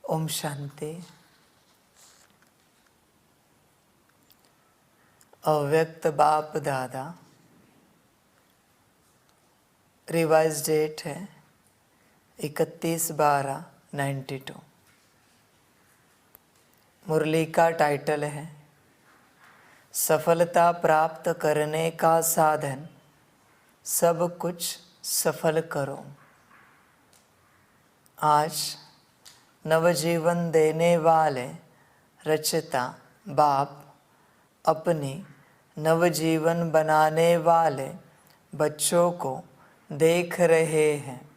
ओम शांति। अव्यक्त बाप दादा। रिवाइज डेट है 31/12/92। मुरली का टाइटल है सफलता प्राप्त करने का साधन, सब कुछ सफल करो। आज नवजीवन देने वाले रचता बाप अपनी नवजीवन बनाने वाले बच्चों को देख रहे हैं।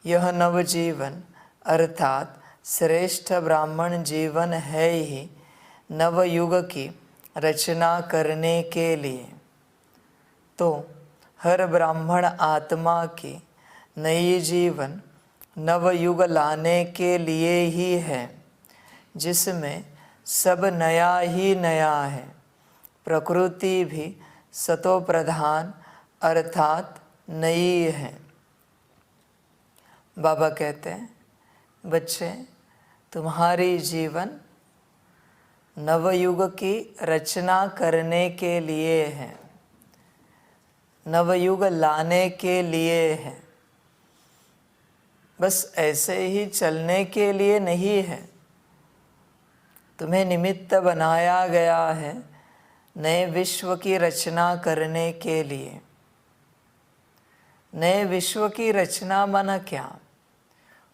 यह नवजीवन अर्थात श्रेष्ठ ब्राह्मण जीवन है ही नवयुग की रचना करने के लिए। तो हर ब्राह्मण आत्मा की नई जीवन नवयुग लाने के लिए ही है, जिसमें सब नया ही नया है। प्रकृति भी सतो प्रधान अर्थात नई है। बाबा कहते हैं, बच्चे तुम्हारी जीवन नवयुग की रचना करने के लिए है, नवयुग लाने के लिए है। बस ऐसे ही चलने के लिए नहीं है। तुम्हें निमित्त बनाया गया है नए विश्व की रचना करने के लिए। नए विश्व की रचना माना क्या?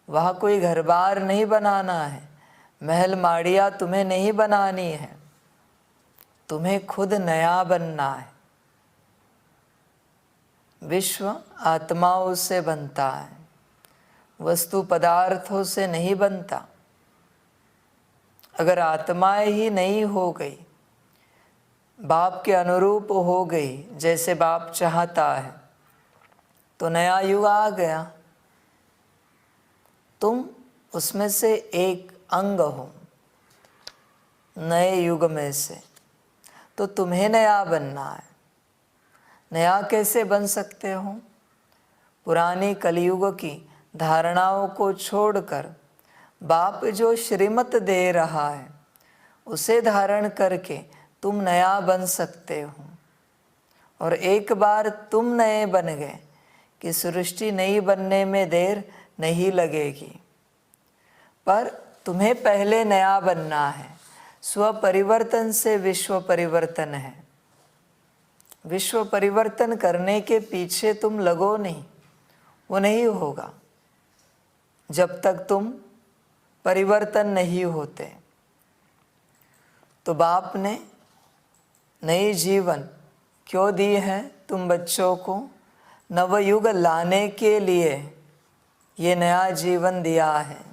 वहाँ कोई घर बार नहीं बनाना है, महल माड़िया तुम्हें नहीं बनानी है। तुम्हें खुद नया बनना है। विश्व आत्माओं से बनता है, वस्तु पदार्थों से नहीं बनता। अगर आत्माएं ही नहीं हो गई, बाप के अनुरूप हो गई जैसे बाप चाहता है, तो नया युग आ गया। तुम उसमें से एक अंग हो नए युग में से, तो तुम्हें नया बनना है। नया कैसे बन सकते हो? पुरानी कलयुग की धारणाओं को छोड़कर बाप जो श्रीमत दे रहा है उसे धारण करके तुम नया बन सकते हो। और एक बार तुम नए बन गए कि सृष्टि नई बनने में देर नहीं लगेगी। पर तुम्हें पहले नया बनना है। स्व परिवर्तन से विश्व परिवर्तन है। विश्व परिवर्तन करने के पीछे तुम लगो नहीं, वो नहीं होगा जब तक तुम परिवर्तन नहीं होते। तो बाप ने नई जीवन क्यों दी है तुम बच्चों को? नवयुग लाने के लिए ये नया जीवन दिया है।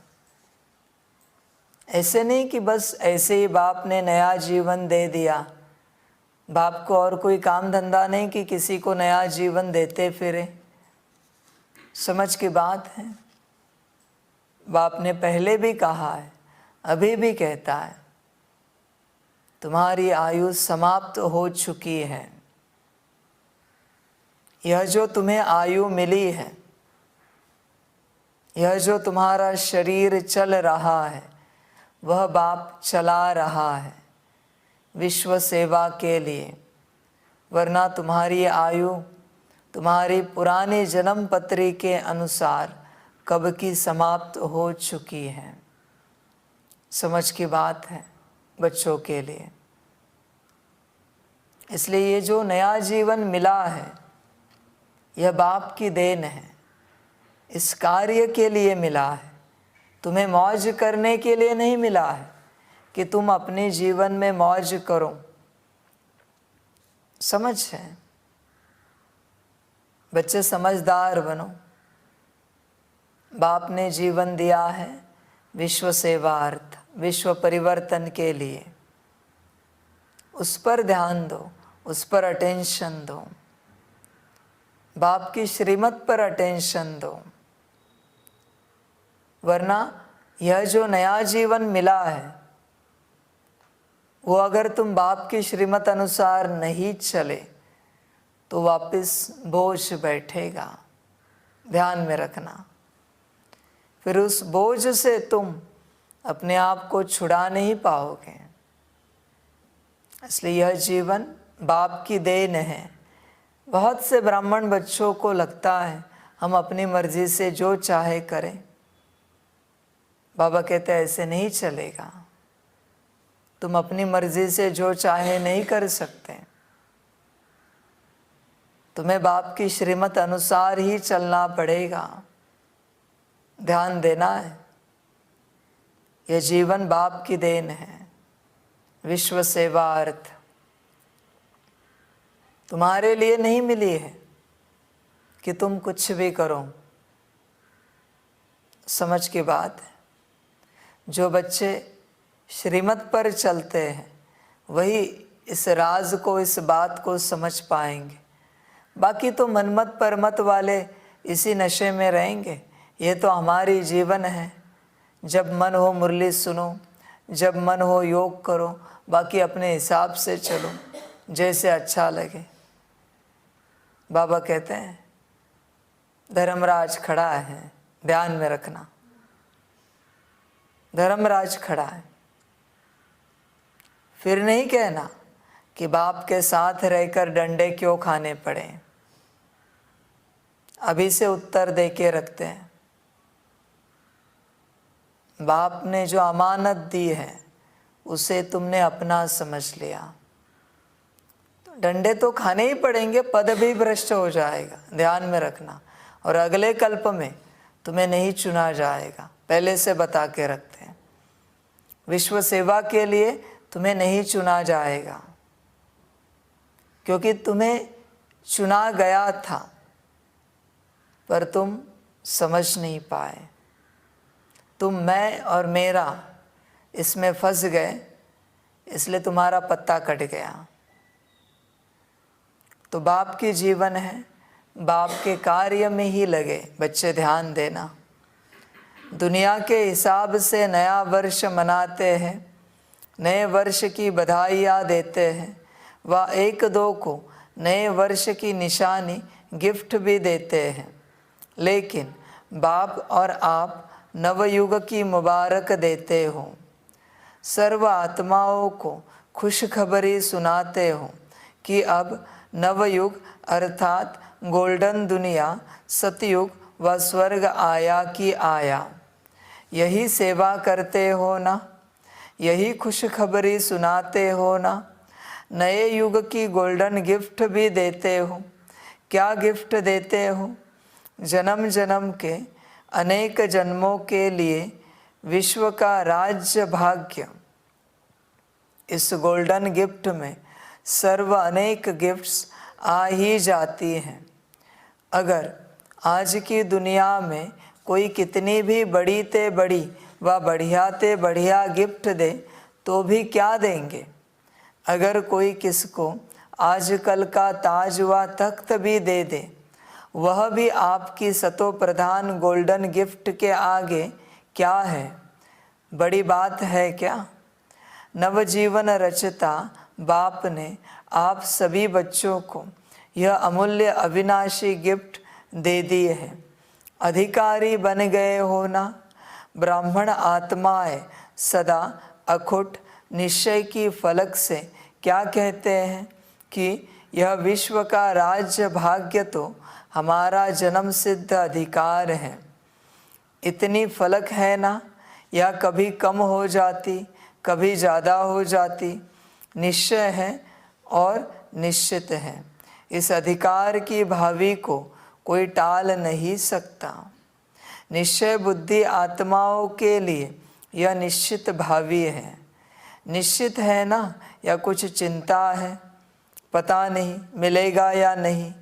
ऐसे नहीं कि बस ऐसे ही बाप ने नया जीवन दे दिया। बाप को और कोई काम धंधा नहीं कि किसी को नया जीवन देते फिरे। समझ की बात है। बाप ने पहले भी कहा है, अभी भी कहता है, तुम्हारी आयु समाप्त हो चुकी है। यह जो तुम्हें आयु मिली है, यह जो तुम्हारा शरीर चल रहा है, वह बाप चला रहा है विश्व सेवा के लिए। वरना तुम्हारी आयु तुम्हारी पुरानी जन्म पत्री के अनुसार कब की समाप्त हो चुकी है। समझ की बात है बच्चों के लिए। इसलिए ये जो नया जीवन मिला है, यह बाप की देन है। इस कार्य के लिए मिला है। तुम्हें मौज करने के लिए नहीं मिला है कि तुम अपने जीवन में मौज करो। समझ है? बच्चे समझदार बनो। बाप ने जीवन दिया है विश्व सेवार्थ, विश्व परिवर्तन के लिए। उस पर ध्यान दो, उस पर अटेंशन दो। बाप की श्रीमत पर अटेंशन दो। वरना यह जो नया जीवन मिला है, वो अगर तुम बाप की श्रीमत अनुसार नहीं चले तो वापस बोझ बैठेगा। ध्यान में रखना। फिर उस बोझ से तुम अपने आप को छुड़ा नहीं पाओगे। इसलिए यह जीवन बाप की देन है। बहुत से ब्राह्मण बच्चों को लगता है हम अपनी मर्जी से जो चाहे करें। बाबा कहते हैं ऐसे नहीं चलेगा। तुम अपनी मर्जी से जो चाहे नहीं कर सकते। तुम्हें बाप की श्रीमत अनुसार ही चलना पड़ेगा। ध्यान देना है, यह जीवन बाप की देन है। विश्व सेवा अर्थ तुम्हारे लिए नहीं मिली है कि तुम कुछ भी करो। समझ की बात है। जो बच्चे श्रीमत पर चलते हैं वही इस राज को, इस बात को समझ पाएंगे। बाकी तो मनमत परमत वाले इसी नशे में रहेंगे। ये तो हमारी जीवन है। जब मन हो मुरली सुनो, जब मन हो योग करो, बाकी अपने हिसाब से चलो, जैसे अच्छा लगे। बाबा कहते हैं धर्मराज खड़ा है, ध्यान में रखना। धर्मराज खड़ा है। फिर नहीं कहना कि बाप के साथ रहकर डंडे क्यों खाने पड़े। अभी से उत्तर दे के रखते हैं। बाप ने जो अमानत दी है उसे तुमने अपना समझ लिया, तो डंडे तो खाने ही पड़ेंगे, पद भी भ्रष्ट हो जाएगा। ध्यान में रखना। और अगले कल्प में तुम्हें नहीं चुना जाएगा, पहले से बता के रखते हैं। विश्व सेवा के लिए तुम्हें नहीं चुना जाएगा, क्योंकि तुम्हें चुना गया था पर तुम समझ नहीं पाए। तुम मैं और मेरा इसमें फंस गए, इसलिए तुम्हारा पत्ता कट गया। तो बाप की जीवन है, बाप के कार्य में ही लगे। बच्चे ध्यान देना। दुनिया के हिसाब से नया वर्ष मनाते हैं, नए वर्ष की बधाइयाँ देते हैं, व एक दो को नए वर्ष की निशानी गिफ्ट भी देते हैं। लेकिन बाप और आप नवयुग की मुबारक देते हो। सर्व आत्माओं को खुशखबरी सुनाते हो कि अब नवयुग अर्थात गोल्डन दुनिया, सतयुग व स्वर्ग आया कि आया। यही सेवा करते हो ना, यही खुशखबरी सुनाते हो ना। नए युग की गोल्डन गिफ्ट भी देते हो। क्या गिफ्ट देते हो? जन्म जन्म के अनेक जन्मों के लिए विश्व का राज्य भाग्य। इस गोल्डन गिफ्ट में सर्व अनेक गिफ्ट्स आ ही जाती हैं। अगर आज की दुनिया में कोई कितनी भी बड़ी ते बड़ी व बढ़िया ते बढ़िया गिफ्ट दे तो भी क्या देंगे। अगर कोई किसको आजकल का ताज व तख्त भी दे दे, वह भी आपकी सतो प्रधान गोल्डन गिफ्ट के आगे क्या है? बड़ी बात है क्या? नवजीवन रचता बाप ने आप सभी बच्चों को यह अमूल्य अविनाशी गिफ्ट दे दी है। अधिकारी बन गए हो ना। ब्राह्मण आत्माएं सदा अखुट निश्चय की फलक से क्या कहते हैं कि यह विश्व का राज्य भाग्य तो हमारा जन्म सिद्ध अधिकार है। इतनी फलक है ना, या कभी कम हो जाती, कभी ज़्यादा हो जाती। निश्चय है और निश्चित है। इस अधिकार की भावी को कोई टाल नहीं सकता। निश्चय बुद्धि आत्माओं के लिए यह निश्चित भावी है। निश्चित है ना, या कुछ चिंता है? पता नहीं मिलेगा या नहीं।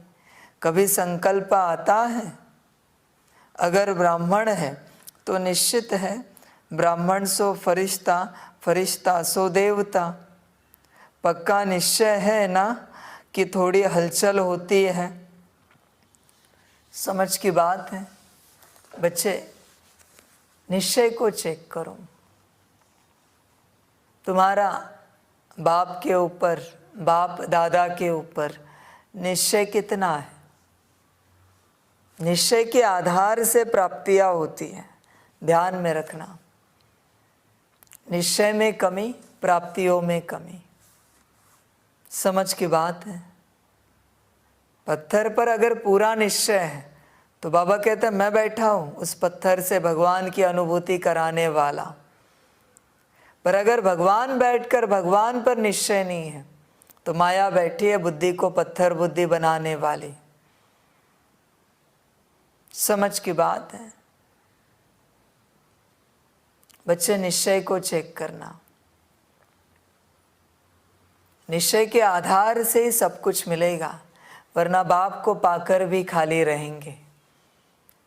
कभी संकल्प आता है? अगर ब्राह्मण है तो निश्चित है, ब्राह्मण सो फरिश्ता, फरिश्ता सो देवता। पक्का निश्चय है ना कि थोड़ी हलचल होती है? समझ की बात है। बच्चे निश्चय को चेक करो। तुम्हारा बाप के ऊपर, बाप दादा के ऊपर निश्चय कितना है? निश्चय के आधार से प्राप्तियां होती हैं। ध्यान में रखना। निश्चय में कमी, प्राप्तियों में कमी। समझ की बात है। पत्थर पर अगर पूरा निश्चय है तो बाबा कहते हैं मैं बैठा हूँ उस पत्थर से भगवान की अनुभूति कराने वाला। पर अगर भगवान बैठकर भगवान पर निश्चय नहीं है तो माया बैठी है बुद्धि को पत्थर बुद्धि बनाने वाली। समझ की बात है। बच्चे, निश्चय को चेक करना। निश्चय के आधार से ही सब कुछ मिलेगा, वरना बाप को पाकर भी खाली रहेंगे,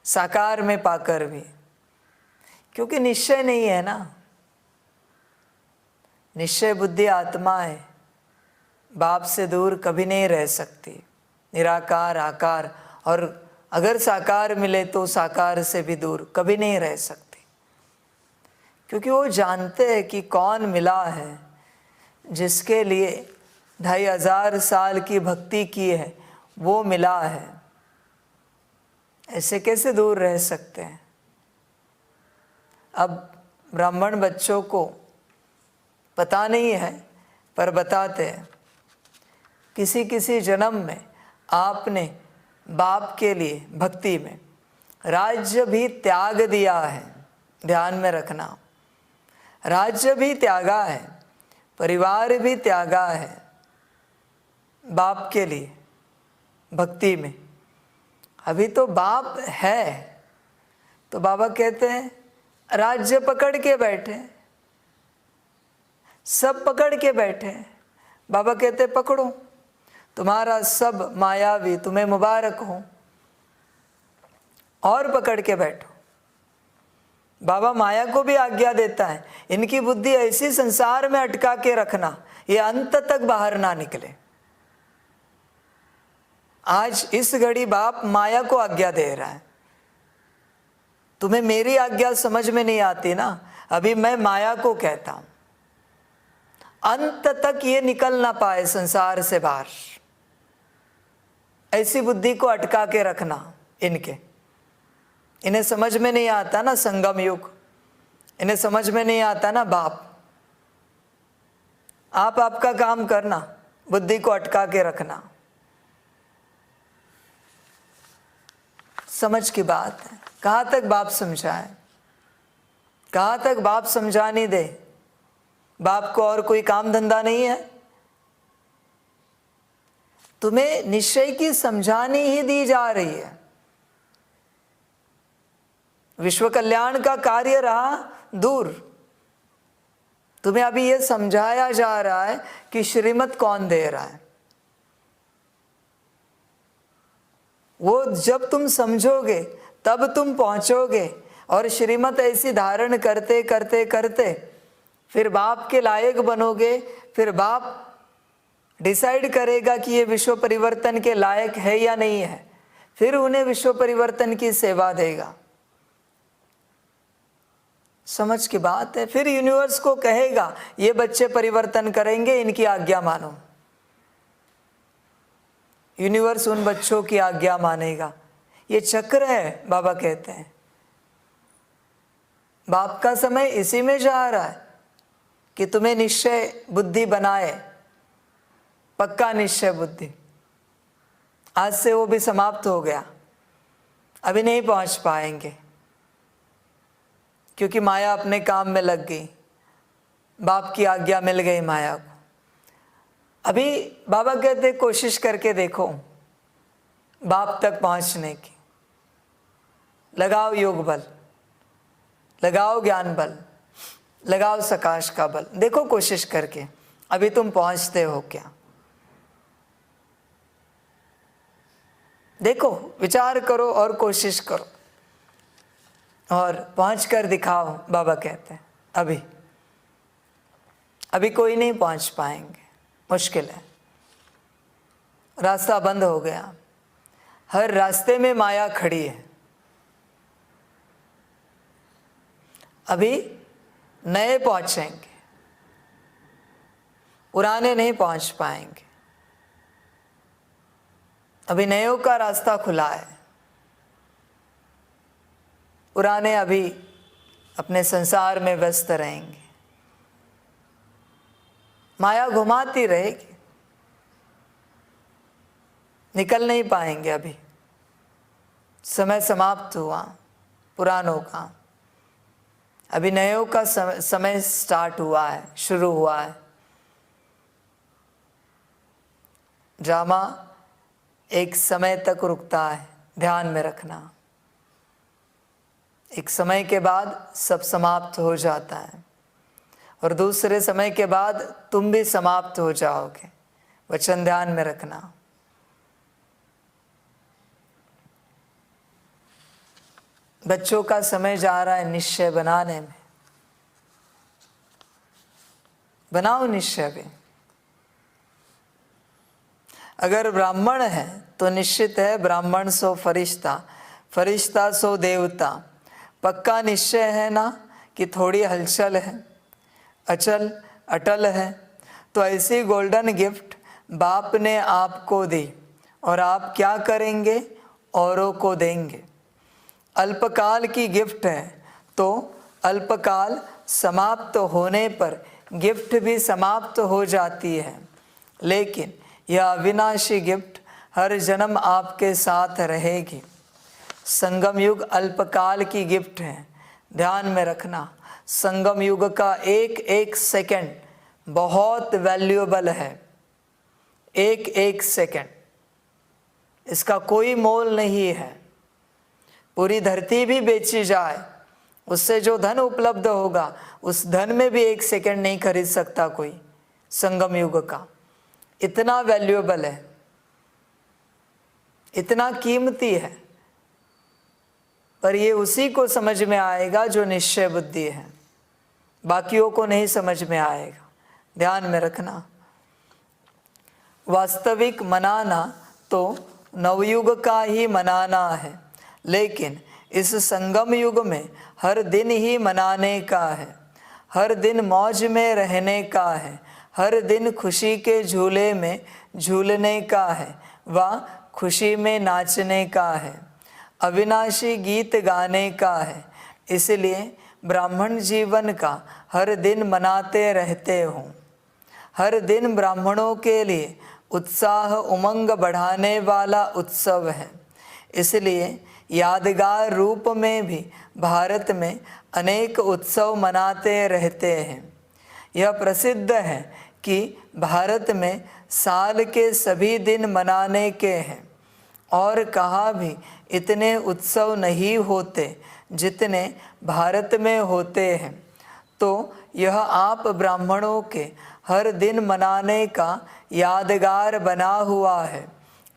साकार में पाकर भी, क्योंकि निश्चय नहीं है ना। निश्चय बुद्धि आत्मा है, बाप से दूर कभी नहीं रह सकती। निराकार आकार, और अगर साकार मिले तो साकार से भी दूर कभी नहीं रह सकती, क्योंकि वो जानते हैं कि कौन मिला है जिसके लिए 2500 साल की भक्ति की है, वो मिला है। ऐसे कैसे दूर रह सकते हैं। अब ब्राह्मण बच्चों को पता नहीं है पर बताते हैं, किसी किसी जन्म में आपने बाप के लिए भक्ति में राज्य भी त्याग दिया है। ध्यान में रखना, राज्य भी त्यागा है, परिवार भी त्यागा है बाप के लिए भक्ति में। अभी तो बाप है तो बाबा कहते हैं राज्य पकड़ के बैठे, सब पकड़ के बैठे। बाबा कहते पकड़ो, तुम्हारा सब मायावी तुम्हें मुबारक हो, और पकड़ के बैठो। बाबा माया को भी आज्ञा देता है, इनकी बुद्धि ऐसी संसार में अटका के रखना, ये अंत तक बाहर ना निकले। आज इस घड़ी बाप माया को आज्ञा दे रहा है, तुम्हें मेरी आज्ञा समझ में नहीं आती ना, अभी मैं माया को कहता हूं, अंत तक ये निकल ना पाए संसार से बाहर। ऐसी बुद्धि को अटका के रखना इनके। इन्हें समझ में नहीं आता ना संगम युग, इन्हें समझ में नहीं आता ना बाप। आप आपका काम करना, बुद्धि को अटका के रखना। समझ की बात है। कहाँ तक बाप समझाए, कहाँ तक बाप समझा नहीं दे। बाप को और कोई काम धंधा नहीं है, तुम्हें निश्चय की समझानी ही दी जा रही है। विश्व कल्याण का कार्य रहा दूर, तुम्हें अभी यह समझाया जा रहा है कि श्रीमत कौन दे रहा है। वो जब तुम समझोगे तब तुम पहुंचोगे, और श्रीमत ऐसी धारण करते करते करते फिर बाप के लायक बनोगे। फिर बाप डिसाइड करेगा कि ये विश्व परिवर्तन के लायक है या नहीं है, फिर उन्हें विश्व परिवर्तन की सेवा देगा। समझ की बात है। फिर यूनिवर्स को कहेगा ये बच्चे परिवर्तन करेंगे, इनकी आज्ञा मानो। यूनिवर्स उन बच्चों की आज्ञा मानेगा। ये चक्र है, बाबा कहते हैं। बाप का समय इसी में जा रहा है कि तुम्हें निश्चय बुद्धि बनाए, पक्का निश्चय बुद्धि। आज से वो भी समाप्त हो गया, अभी नहीं पहुंच पाएंगे क्योंकि माया अपने काम में लग गई, बाप की आज्ञा मिल गई माया को। अभी बाबा कहते कोशिश करके देखो बाप तक पहुंचने की। लगाओ योग बल, लगाओ ज्ञान बल, लगाओ सकाश का बल, देखो कोशिश करके अभी तुम पहुंचते हो क्या। देखो, विचार करो और कोशिश करो और पहुंच कर दिखाओ। बाबा कहते हैं अभी कोई नहीं पहुंच पाएंगे, मुश्किल है, रास्ता बंद हो गया। हर रास्ते में माया खड़ी है। अभी नए पहुंचेंगे, पुराने नहीं पहुंच पाएंगे। अभी नयों का रास्ता खुला है, पुराने अभी अपने संसार में व्यस्त रहेंगे। माया घुमाती रहेगी, निकल नहीं पाएंगे। अभी समय समाप्त हुआ पुरानों का, अभी नयों का समय स्टार्ट हुआ है, शुरू हुआ है। ड्रामा एक समय तक रुकता है, ध्यान में रखना। एक समय के बाद सब समाप्त हो जाता है और दूसरे समय के बाद तुम भी समाप्त हो जाओगे। वचन ध्यान में रखना। बच्चों का समय जा रहा है निश्चय बनाने में। बनाओ निश्चय भी। अगर ब्राह्मण है तो निश्चित है ब्राह्मण सो फरिश्ता, फरिश्ता सो देवता। पक्का निश्चय है ना कि थोड़ी हलचल है, अचल अटल है। तो ऐसी गोल्डन गिफ्ट बाप ने आपको दी और आप क्या करेंगे? औरों को देंगे। अल्पकाल की गिफ्ट है तो अल्पकाल समाप्त होने पर गिफ्ट भी समाप्त हो जाती है, लेकिन यह अविनाशी गिफ्ट हर जन्म आपके साथ रहेगी। संगम युग अल्पकाल की गिफ्ट है, ध्यान में रखना। संगम युग का एक एक सेकंड बहुत वैल्यूएबल है। एक एक सेकंड, इसका कोई मोल नहीं है। पूरी धरती भी बेची जाए, उससे जो धन उपलब्ध होगा उस धन में भी एक सेकंड नहीं खरीद सकता कोई संगम युग का। इतना वैल्यूएबल है, इतना कीमती है। पर ये उसी को समझ में आएगा जो निश्चय बुद्धि है, बाकियों को नहीं समझ में आएगा। ध्यान में रखना। वास्तविक मनाना तो नवयुग का ही मनाना है, लेकिन इस संगम युग में हर दिन ही मनाने का है। हर दिन मौज में रहने का है, हर दिन खुशी के झूले में झूलने का है, व खुशी में नाचने का है, अविनाशी गीत गाने का है। इसलिए ब्राह्मण जीवन का हर दिन मनाते रहते हो। हर दिन ब्राह्मणों के लिए उत्साह उमंग बढ़ाने वाला उत्सव है। इसलिए यादगार रूप में भी भारत में अनेक उत्सव मनाते रहते हैं। यह प्रसिद्ध है कि भारत में साल के सभी दिन मनाने के हैं और कहाँ भी इतने उत्सव नहीं होते जितने भारत में होते हैं। तो यह आप ब्राह्मणों के हर दिन मनाने का यादगार बना हुआ है।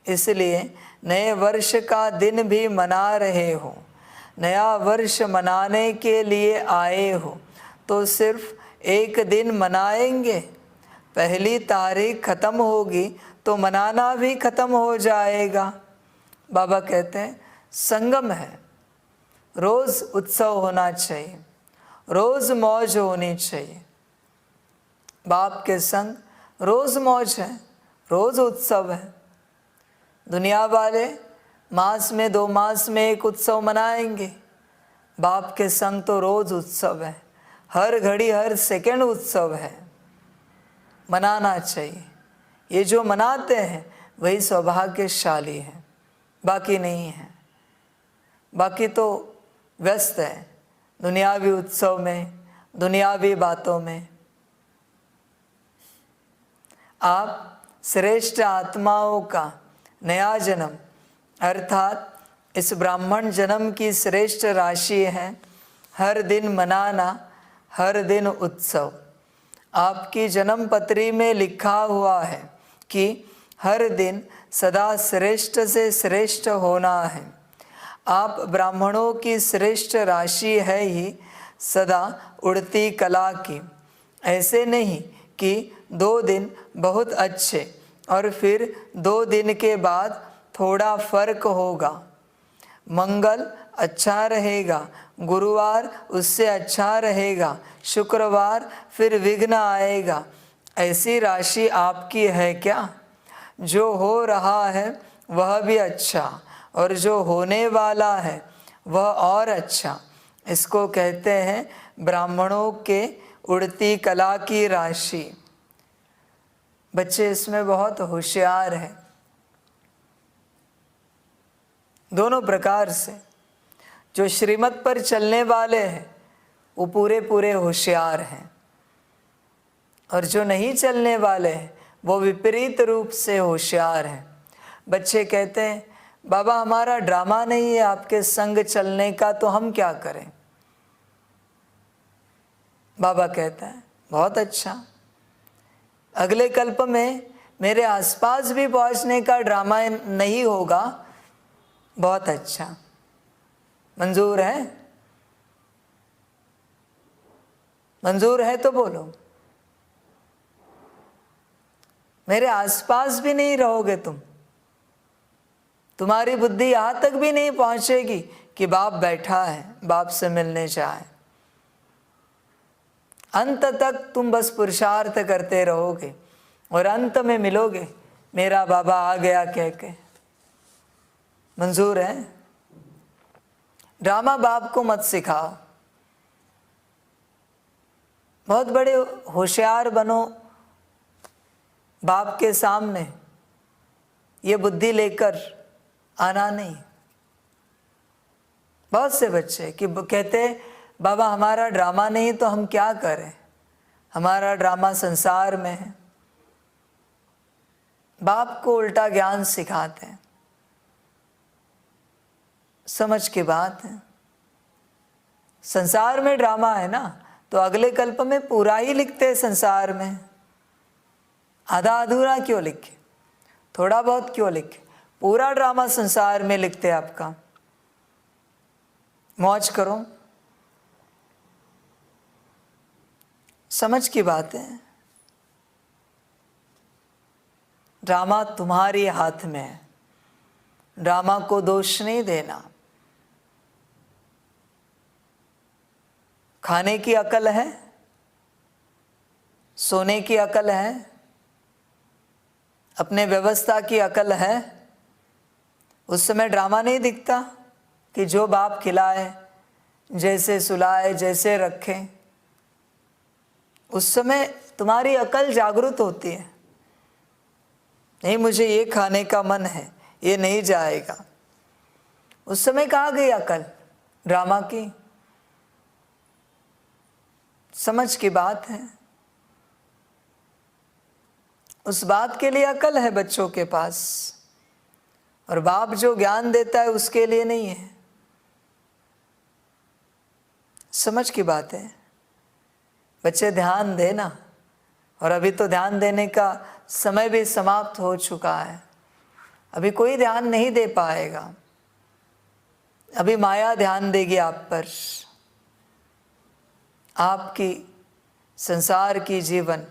इसलिए नए वर्ष का दिन भी मना रहे हो। नया वर्ष मनाने के लिए आए हो तो सिर्फ एक दिन मनाएंगे। पहली तारीख ख़त्म होगी तो मनाना भी ख़त्म हो जाएगा। बाबा कहते हैं संगम है, रोज़ उत्सव होना चाहिए, रोज़ मौज होनी चाहिए। बाप के संग रोज़ मौज है, रोज़ उत्सव है। दुनिया वाले मास में 2 मास में एक उत्सव मनाएंगे, बाप के संग तो रोज़ उत्सव है। हर घड़ी हर सेकंड उत्सव है, मनाना चाहिए। ये जो मनाते हैं वही सौभाग्यशाली है, बाकी नहीं है। बाकी तो व्यस्त है दुनियावी उत्सव में, दुनियावी बातों में। आप श्रेष्ठ आत्माओं का नया जन्म अर्थात इस ब्राह्मण जन्म की श्रेष्ठ राशि है। हर दिन मनाना, हर दिन उत्सव। आपकी जन्म पत्री में लिखा हुआ है कि हर दिन सदा श्रेष्ठ से श्रेष्ठ होना है। आप ब्राह्मणों की श्रेष्ठ राशि है ही सदा उड़ती कला की। ऐसे नहीं कि 2 दिन बहुत अच्छे और फिर 2 दिन के बाद थोड़ा फर्क होगा। मंगल अच्छा रहेगा, गुरुवार उससे अच्छा रहेगा, शुक्रवार फिर विघ्न आएगा। ऐसी राशि आपकी है क्या? जो हो रहा है वह भी अच्छा और जो होने वाला है वह और अच्छा। इसको कहते हैं ब्राह्मणों के उड़ती कला की राशि। बच्चे इसमें बहुत होशियार हैं, दोनों प्रकार से। जो श्रीमत पर चलने वाले हैं वो पूरे पूरे होशियार हैं, और जो नहीं चलने वाले हैं वो विपरीत रूप से होशियार हैं। बच्चे कहते हैं, बाबा हमारा ड्रामा नहीं है आपके संग चलने का, तो हम क्या करें? बाबा कहता है, बहुत अच्छा, अगले कल्प में मेरे आसपास भी पहुंचने का ड्रामा नहीं होगा। बहुत अच्छा, मंजूर है? मंजूर है तो बोलो। मेरे आसपास भी नहीं रहोगे तुम, तुम्हारी बुद्धि यहां तक भी नहीं पहुंचेगी कि बाप बैठा है, बाप से मिलने जाए। अंत तक तुम बस पुरुषार्थ करते रहोगे और अंत में मिलोगे मेरा बाबा आ गया कह के। मंजूर है? ड्रामा बाप को मत सिखाओ, बहुत बड़े होशियार बनो, बाप के सामने ये बुद्धि लेकर आना नहीं। बहुत से बच्चे कि कहते बाबा हमारा ड्रामा नहीं तो हम क्या करें, हमारा ड्रामा संसार में है। बाप को उल्टा ज्ञान सिखाते हैं। समझ की बात है, संसार में ड्रामा है ना, तो अगले कल्प में पूरा ही लिखते हैं संसार में, आधा अधूरा क्यों लिखे, थोड़ा बहुत क्यों लिखे, पूरा ड्रामा संसार में लिखते आपका। मौज करो, समझ की बात है। ड्रामा तुम्हारे हाथ में है, ड्रामा को दोष नहीं देना। खाने की अकल है, सोने की अकल है, अपने व्यवस्था की अकल है, उस समय ड्रामा नहीं दिखता कि जो बाप खिलाए, जैसे सुलाए, जैसे रखे, उस समय तुम्हारी अकल जागृत होती है। नहीं मुझे ये खाने का मन है, ये नहीं जाएगा। उस समय कहाँ गई अकल ड्रामा की? समझ की बात है। उस बात के लिए अकल है बच्चों के पास, और बाप जो ज्ञान देता है उसके लिए नहीं है। समझ की बात है। बच्चे ध्यान देना, और अभी तो ध्यान देने का समय भी समाप्त हो चुका है। अभी कोई ध्यान नहीं दे पाएगा, अभी माया ध्यान देगी आप पर। आपकी संसार की जीवन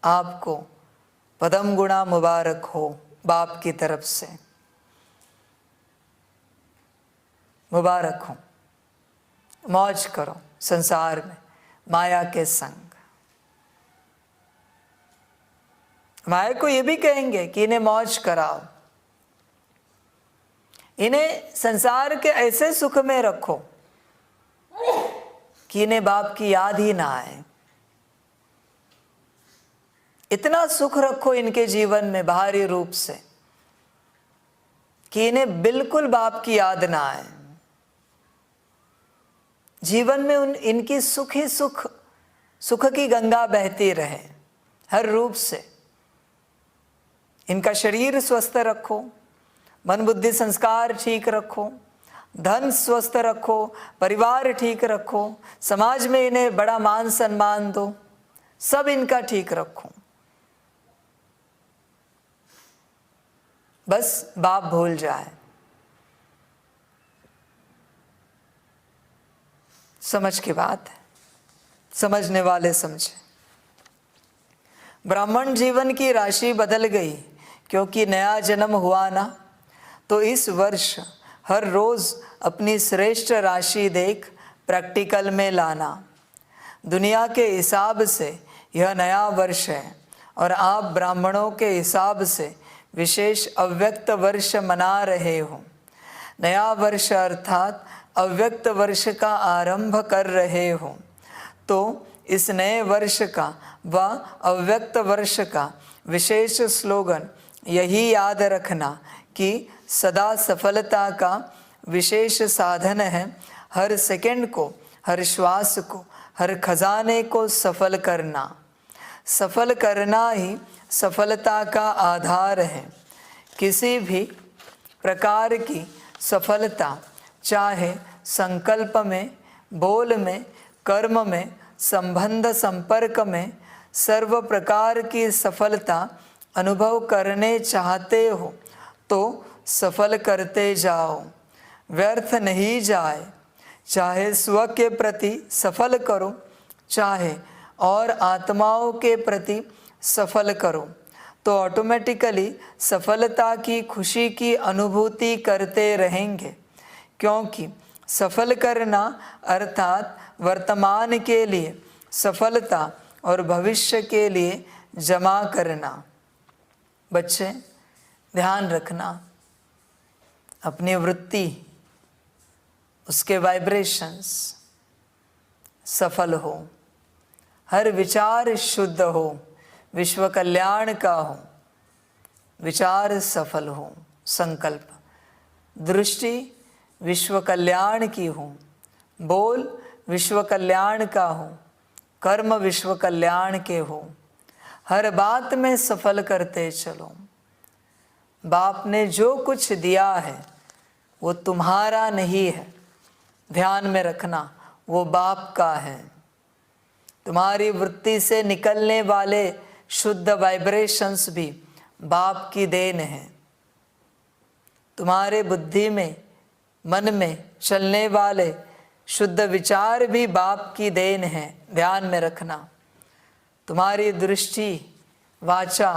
आपको पदम गुणा मुबारक हो बाप की तरफ से, मुबारक हो। मौज करो संसार में माया के संग। माया को ये भी कहेंगे कि इन्हें मौज कराओ, इन्हें संसार के ऐसे सुख में रखो कि इन्हें बाप की याद ही ना आए। इतना सुख रखो इनके जीवन में बाहरी रूप से कि इन्हें बिल्कुल बाप की याद ना आए। जीवन में इनकी सुख ही सुख, सुख की गंगा बहती रहे हर रूप से। इनका शरीर स्वस्थ रखो, मन बुद्धि संस्कार ठीक रखो, धन स्वस्थ रखो, परिवार ठीक रखो, समाज में इन्हें बड़ा मान सम्मान दो, सब इनका ठीक रखो। बस बाप भूल जाए। समझ की बात है, समझने वाले समझे। ब्राह्मण जीवन की राशि बदल गई क्योंकि नया जन्म हुआ ना, तो इस वर्ष हर रोज अपनी श्रेष्ठ राशि देख प्रैक्टिकल में लाना। दुनिया के हिसाब से यह नया वर्ष है और आप ब्राह्मणों के हिसाब से विशेष अव्यक्त वर्ष मना रहे हो। नया वर्ष अर्थात अव्यक्त वर्ष का आरंभ कर रहे हो, तो इस नए वर्ष का व अव्यक्त वर्ष का विशेष स्लोगन यही याद रखना कि सदा सफलता का विशेष साधन है हर सेकंड को, हर श्वास को, हर खजाने को सफल करना। सफल करना ही सफलता का आधार है। किसी भी प्रकार की सफलता, चाहे संकल्प में, बोल में, कर्म में, संबंध संपर्क में, सर्व प्रकार की सफलता अनुभव करने चाहते हो तो सफल करते जाओ, व्यर्थ नहीं जाए। चाहे स्व के प्रति सफल करो, चाहे और आत्माओं के प्रति सफल करो, तो ऑटोमेटिकली सफलता की खुशी की अनुभूति करते रहेंगे। क्योंकि सफल करना अर्थात वर्तमान के लिए सफलता और भविष्य के लिए जमा करना। बच्चे ध्यान रखना, अपनी वृत्ति, उसके वाइब्रेशंस सफल हो, हर विचार शुद्ध हो, विश्व कल्याण का हो, विचार सफल हो, संकल्प दृष्टि विश्व कल्याण की हो, बोल विश्व कल्याण का हो, कर्म विश्व कल्याण के हो, हर बात में सफल करते चलो। बाप ने जो कुछ दिया है वो तुम्हारा नहीं है, ध्यान में रखना, वो बाप का है। तुम्हारी वृत्ति से निकलने वाले शुद्ध वाइब्रेशंस भी बाप की देन है। तुम्हारे बुद्धि में, मन में चलने वाले शुद्ध विचार भी बाप की देन है, ध्यान में रखना। तुम्हारी दृष्टि, वाचा,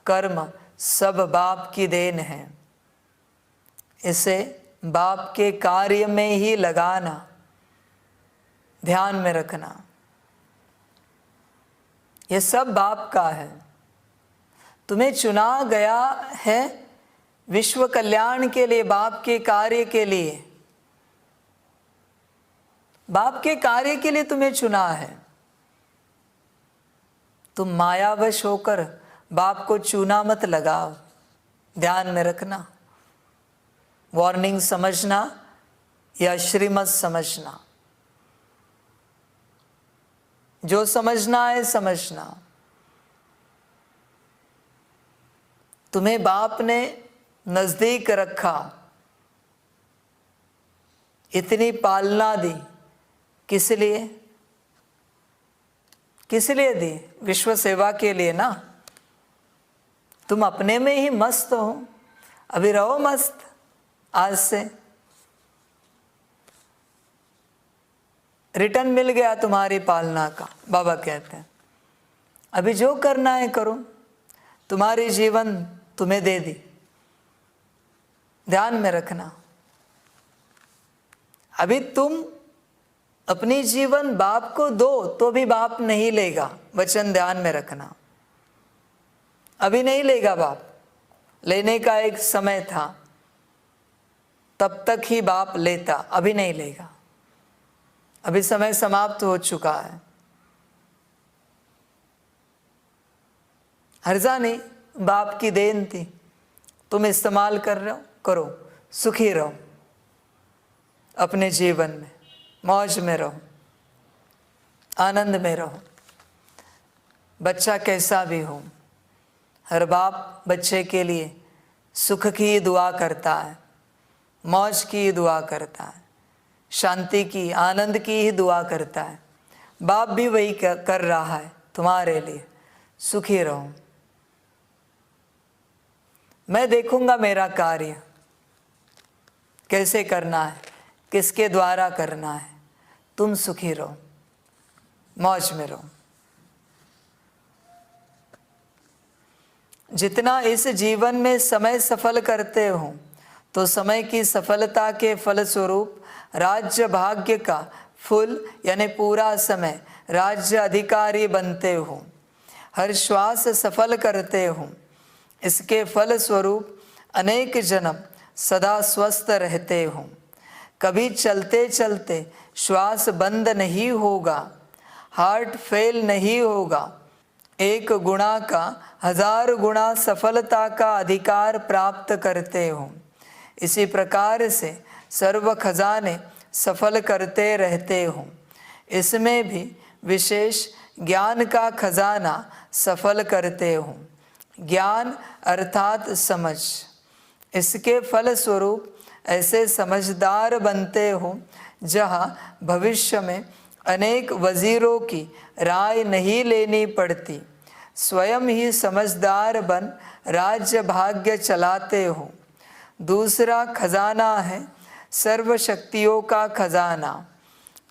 कर्म सब बाप की देन है। इसे बाप के कार्य में ही लगाना, ध्यान में रखना। ये सब बाप का है। तुम्हें चुना गया है विश्व कल्याण के लिए, बाप के कार्य के लिए। बाप के कार्य के लिए तुम्हें चुना है। तुम मायावश होकर बाप को चूना मत लगाओ, ध्यान में रखना। वार्निंग समझना या श्रीमत समझना, जो समझना है समझना। तुम्हें बाप ने नजदीक रखा, इतनी पालना दी, किस लिए? किस लिए दी? विश्व सेवा के लिए ना। तुम अपने में ही मस्त हो, अभी रहो मस्त। आज से रिटर्न मिल गया तुम्हारी पालना का, बाबा कहते हैं। अभी जो करना है करो, तुम्हारी जीवन तुम्हें दे दी, ध्यान में रखना। अभी तुम अपनी जीवन बाप को दो तो भी बाप नहीं लेगा, वचन ध्यान में रखना। अभी नहीं लेगा बाप, लेने का एक समय था, तब तक ही बाप लेता, अभी नहीं लेगा। अभी समय समाप्त हो चुका है। हर्जा नहीं, बाप की देन थी, तुम इस्तेमाल कर रहे हो, करो, सुखी रहो, अपने जीवन में मौज में रहो, आनंद में रहो। बच्चा कैसा भी हो, हर बाप बच्चे के लिए सुख की दुआ करता है, मौज की दुआ करता है, शांति की, आनंद की ही दुआ करता है। बाप भी वही कर रहा है तुम्हारे लिए। सुखी रहो। मैं देखूंगा मेरा कार्य कैसे करना है, किसके द्वारा करना है। तुम सुखी रहो, मौज में रहो। जितना इस जीवन में समय सफल करते हो, तो समय की सफलता के फलस्वरूप राज्य भाग्य का फुल यानी पूरा समय राज्य अधिकारी बनते हो। हर श्वास सफल करते हो, इसके फलस्वरूप अनेक जन्म सदा स्वस्थ रहते हो। कभी चलते चलते श्वास बंद नहीं होगा, हार्ट फेल नहीं होगा, एक गुणा का 1000 गुणा सफलता का अधिकार प्राप्त करते हो। इसी प्रकार से सर्व खजाने सफल करते रहते हो। इसमें भी विशेष ज्ञान का खजाना सफल करते हो। ज्ञान अर्थात समझ। इसके फलस्वरूप ऐसे समझदार बनते हो जहाँ भविष्य में अनेक वजीरों की राय नहीं लेनी पड़ती, स्वयं ही समझदार बन राज्य भाग्य चलाते हो। दूसरा खजाना है सर्व शक्तियों का खजाना।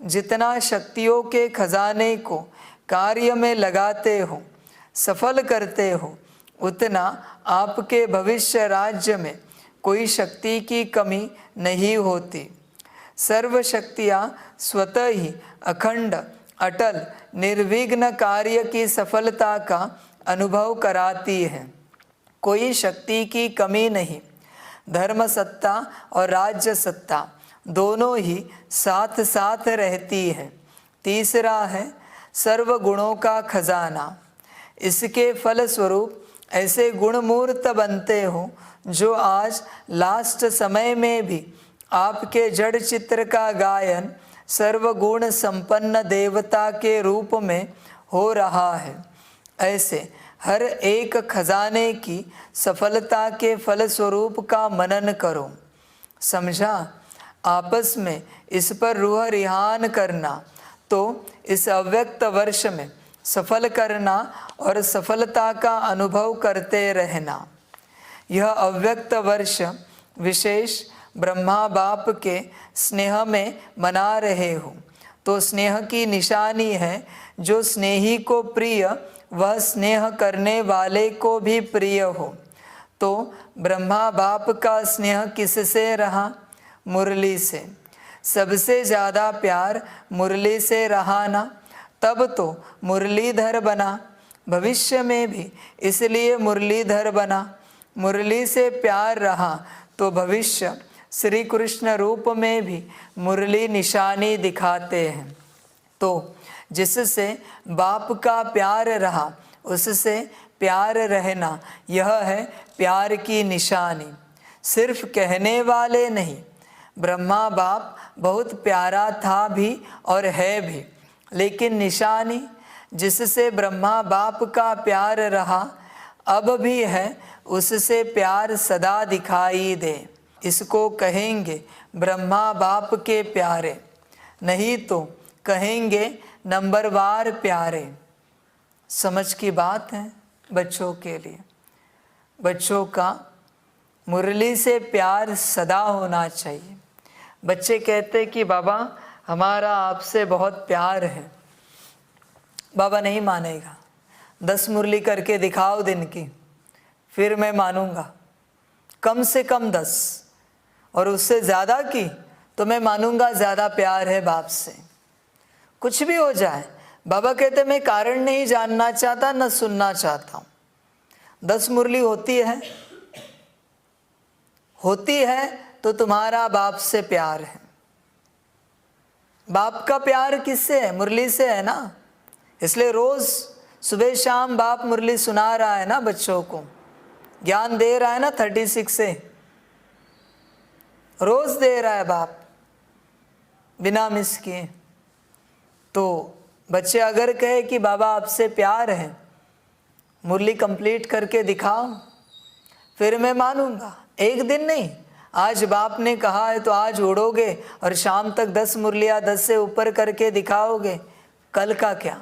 जितना शक्तियों के खजाने को कार्य में लगाते हो, सफल करते हो, उतना आपके भविष्य राज्य में कोई शक्ति की कमी नहीं होती। सर्व शक्तियाँ स्वतः ही अखंड, अटल, निर्विघ्न कार्य की सफलता का अनुभव कराती है। कोई शक्ति की कमी नहीं। धर्म सत्ता और राज्य सत्ता दोनों ही साथ साथ रहती है। तीसरा है सर्व गुणों का खजाना। इसके फलस्वरूप ऐसे गुणमूर्त बनते हो जो आज लास्ट समय में भी आपके जड़ चित्र का गायन सर्वगुण संपन्न देवता के रूप में हो रहा है। ऐसे हर एक खजाने की सफलता के फलस्वरूप का मनन करो। समझा? आपस में इस पर रूह रिहान करना, तो इस अव्यक्त वर्ष में सफल करना और सफलता का अनुभव करते रहना। यह अव्यक्त वर्ष विशेष ब्रह्मा बाप के स्नेह में मना रहे हो, तो स्नेह की निशानी है। जो स्नेही को प्रिय, वह स्नेह करने वाले को भी प्रिय हो। तो ब्रह्मा बाप का स्नेह किससे रहा? मुरली से। सबसे ज़्यादा प्यार मुरली से रहा ना, तब तो मुरलीधर बना। भविष्य में भी इसलिए मुरलीधर बना। मुरली से प्यार रहा तो भविष्य श्री कृष्ण रूप में भी मुरली निशानी दिखाते हैं। तो जिससे बाप का प्यार रहा, उससे प्यार रहना, यह है प्यार की निशानी। सिर्फ कहने वाले नहीं, ब्रह्मा बाप बहुत प्यारा था भी और है भी, लेकिन निशानी जिससे ब्रह्मा बाप का प्यार रहा, अब भी है, उससे प्यार सदा दिखाई दे। इसको कहेंगे ब्रह्मा बाप के प्यारे, नहीं तो कहेंगे नंबरवार प्यारे। समझ की बात है बच्चों के लिए। बच्चों का मुरली से प्यार सदा होना चाहिए। बच्चे कहते कि बाबा हमारा आपसे बहुत प्यार है। बाबा नहीं मानेगा। 10 मुरली करके दिखाओ दिन की, फिर मैं मानूंगा। कम से कम 10, और उससे ज़्यादा की तो मैं मानूंगा ज़्यादा प्यार है बाप से। कुछ भी हो जाए, बाबा कहते मैं कारण नहीं जानना चाहता, न सुनना चाहता हूँ। 10 मुरली होती है तो तुम्हारा बाप से प्यार है। बाप का प्यार किससे है? मुरली से है ना। इसलिए रोज़ सुबह शाम बाप मुरली सुना रहा है ना, बच्चों को ज्ञान दे रहा है ना। 36 से रोज़ दे रहा है बाप, बिना मिस किए। तो बच्चे अगर कहे कि बाबा आपसे प्यार है, मुरली कंप्लीट करके दिखाओ, फिर मैं मानूंगा। एक दिन नहीं, आज बाप ने कहा है तो आज उड़ोगे और शाम तक 10 मुरलियाँ 10 से ऊपर करके दिखाओगे। कल का क्या,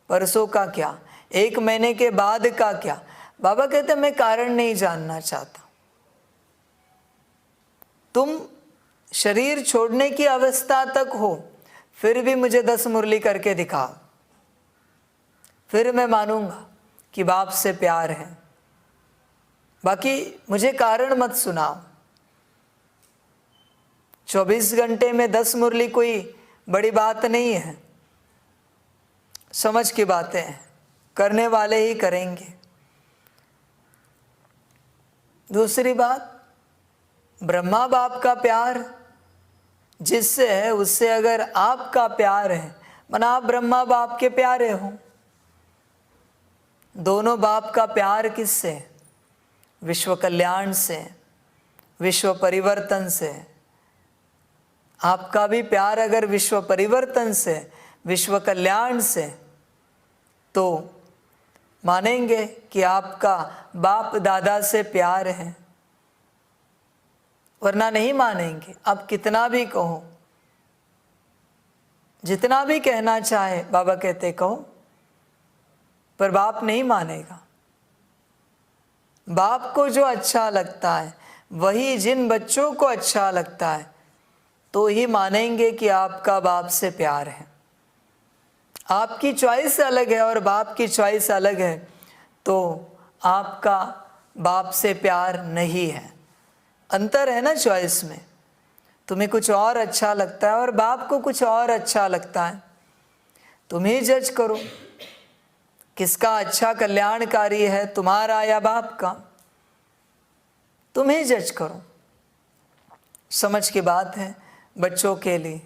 परसों का क्या, 1 महीने के बाद का क्या? बाबा कहते मैं कारण नहीं जानना चाहता। तुम शरीर छोड़ने की अवस्था तक हो, फिर भी मुझे 10 मुरली करके दिखाओ, फिर मैं मानूंगा कि बाप से प्यार है। बाकी मुझे कारण मत सुनाओ। 24 घंटे में 10 मुरली कोई बड़ी बात नहीं है। समझ की बातें हैं, करने वाले ही करेंगे। दूसरी बात, ब्रह्मा बाप का प्यार जिससे है, उससे अगर आपका प्यार है, माना आप ब्रह्मा बाप के प्यारे हो, दोनों बाप का प्यार किससे? विश्व कल्याण से, विश्व परिवर्तन से। आपका भी प्यार अगर विश्व परिवर्तन से, विश्व कल्याण से, तो मानेंगे कि आपका बाप दादा से प्यार है, वरना नहीं मानेंगे। आप कितना भी कहो, जितना भी कहना चाहे, बाबा कहते कहो, पर बाप नहीं मानेगा। बाप को जो अच्छा लगता है, वही जिन बच्चों को अच्छा लगता है, तो ही मानेंगे कि आपका बाप से प्यार है। आपकी चॉइस अलग है और बाप की चॉइस अलग है, तो आपका बाप से प्यार नहीं है। अंतर है ना चॉइस में। तुम्हें कुछ और अच्छा लगता है और बाप को कुछ और अच्छा लगता है। तुम ही जज करो किसका अच्छा कल्याणकारी है, तुम्हारा या बाप का। तुम ही जज करो। समझ की बात है बच्चों के लिए।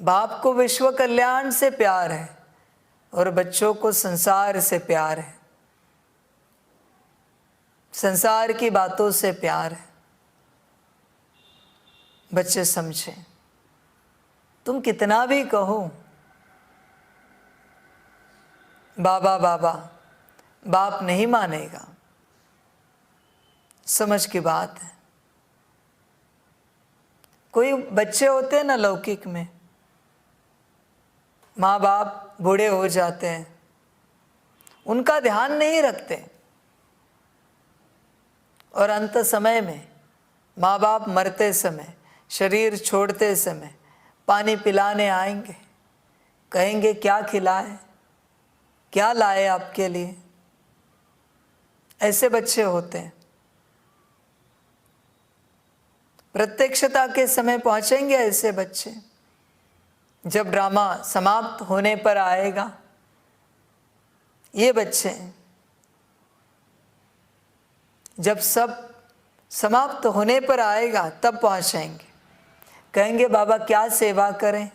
बाप को विश्व कल्याण से प्यार है और बच्चों को संसार से प्यार है, संसार की बातों से प्यार है। बच्चे समझे, तुम कितना भी कहो बाबा बाबा, बाप नहीं मानेगा। समझ की बात है। कोई बच्चे होते हैं ना लौकिक में, माँ बाप बूढ़े हो जाते हैं, उनका ध्यान नहीं रखते, और अंत समय में माँ बाप मरते समय, शरीर छोड़ते समय पानी पिलाने आएंगे, कहेंगे क्या खिलाए, क्या लाए आपके लिए। ऐसे बच्चे होते हैं। प्रत्यक्षता के समय पहुंचेंगे ऐसे बच्चे। जब ड्रामा समाप्त होने पर आएगा, ये बच्चे जब सब समाप्त होने पर आएगा तब पहुंचेंगे। कहेंगे बाबा क्या सेवा करें,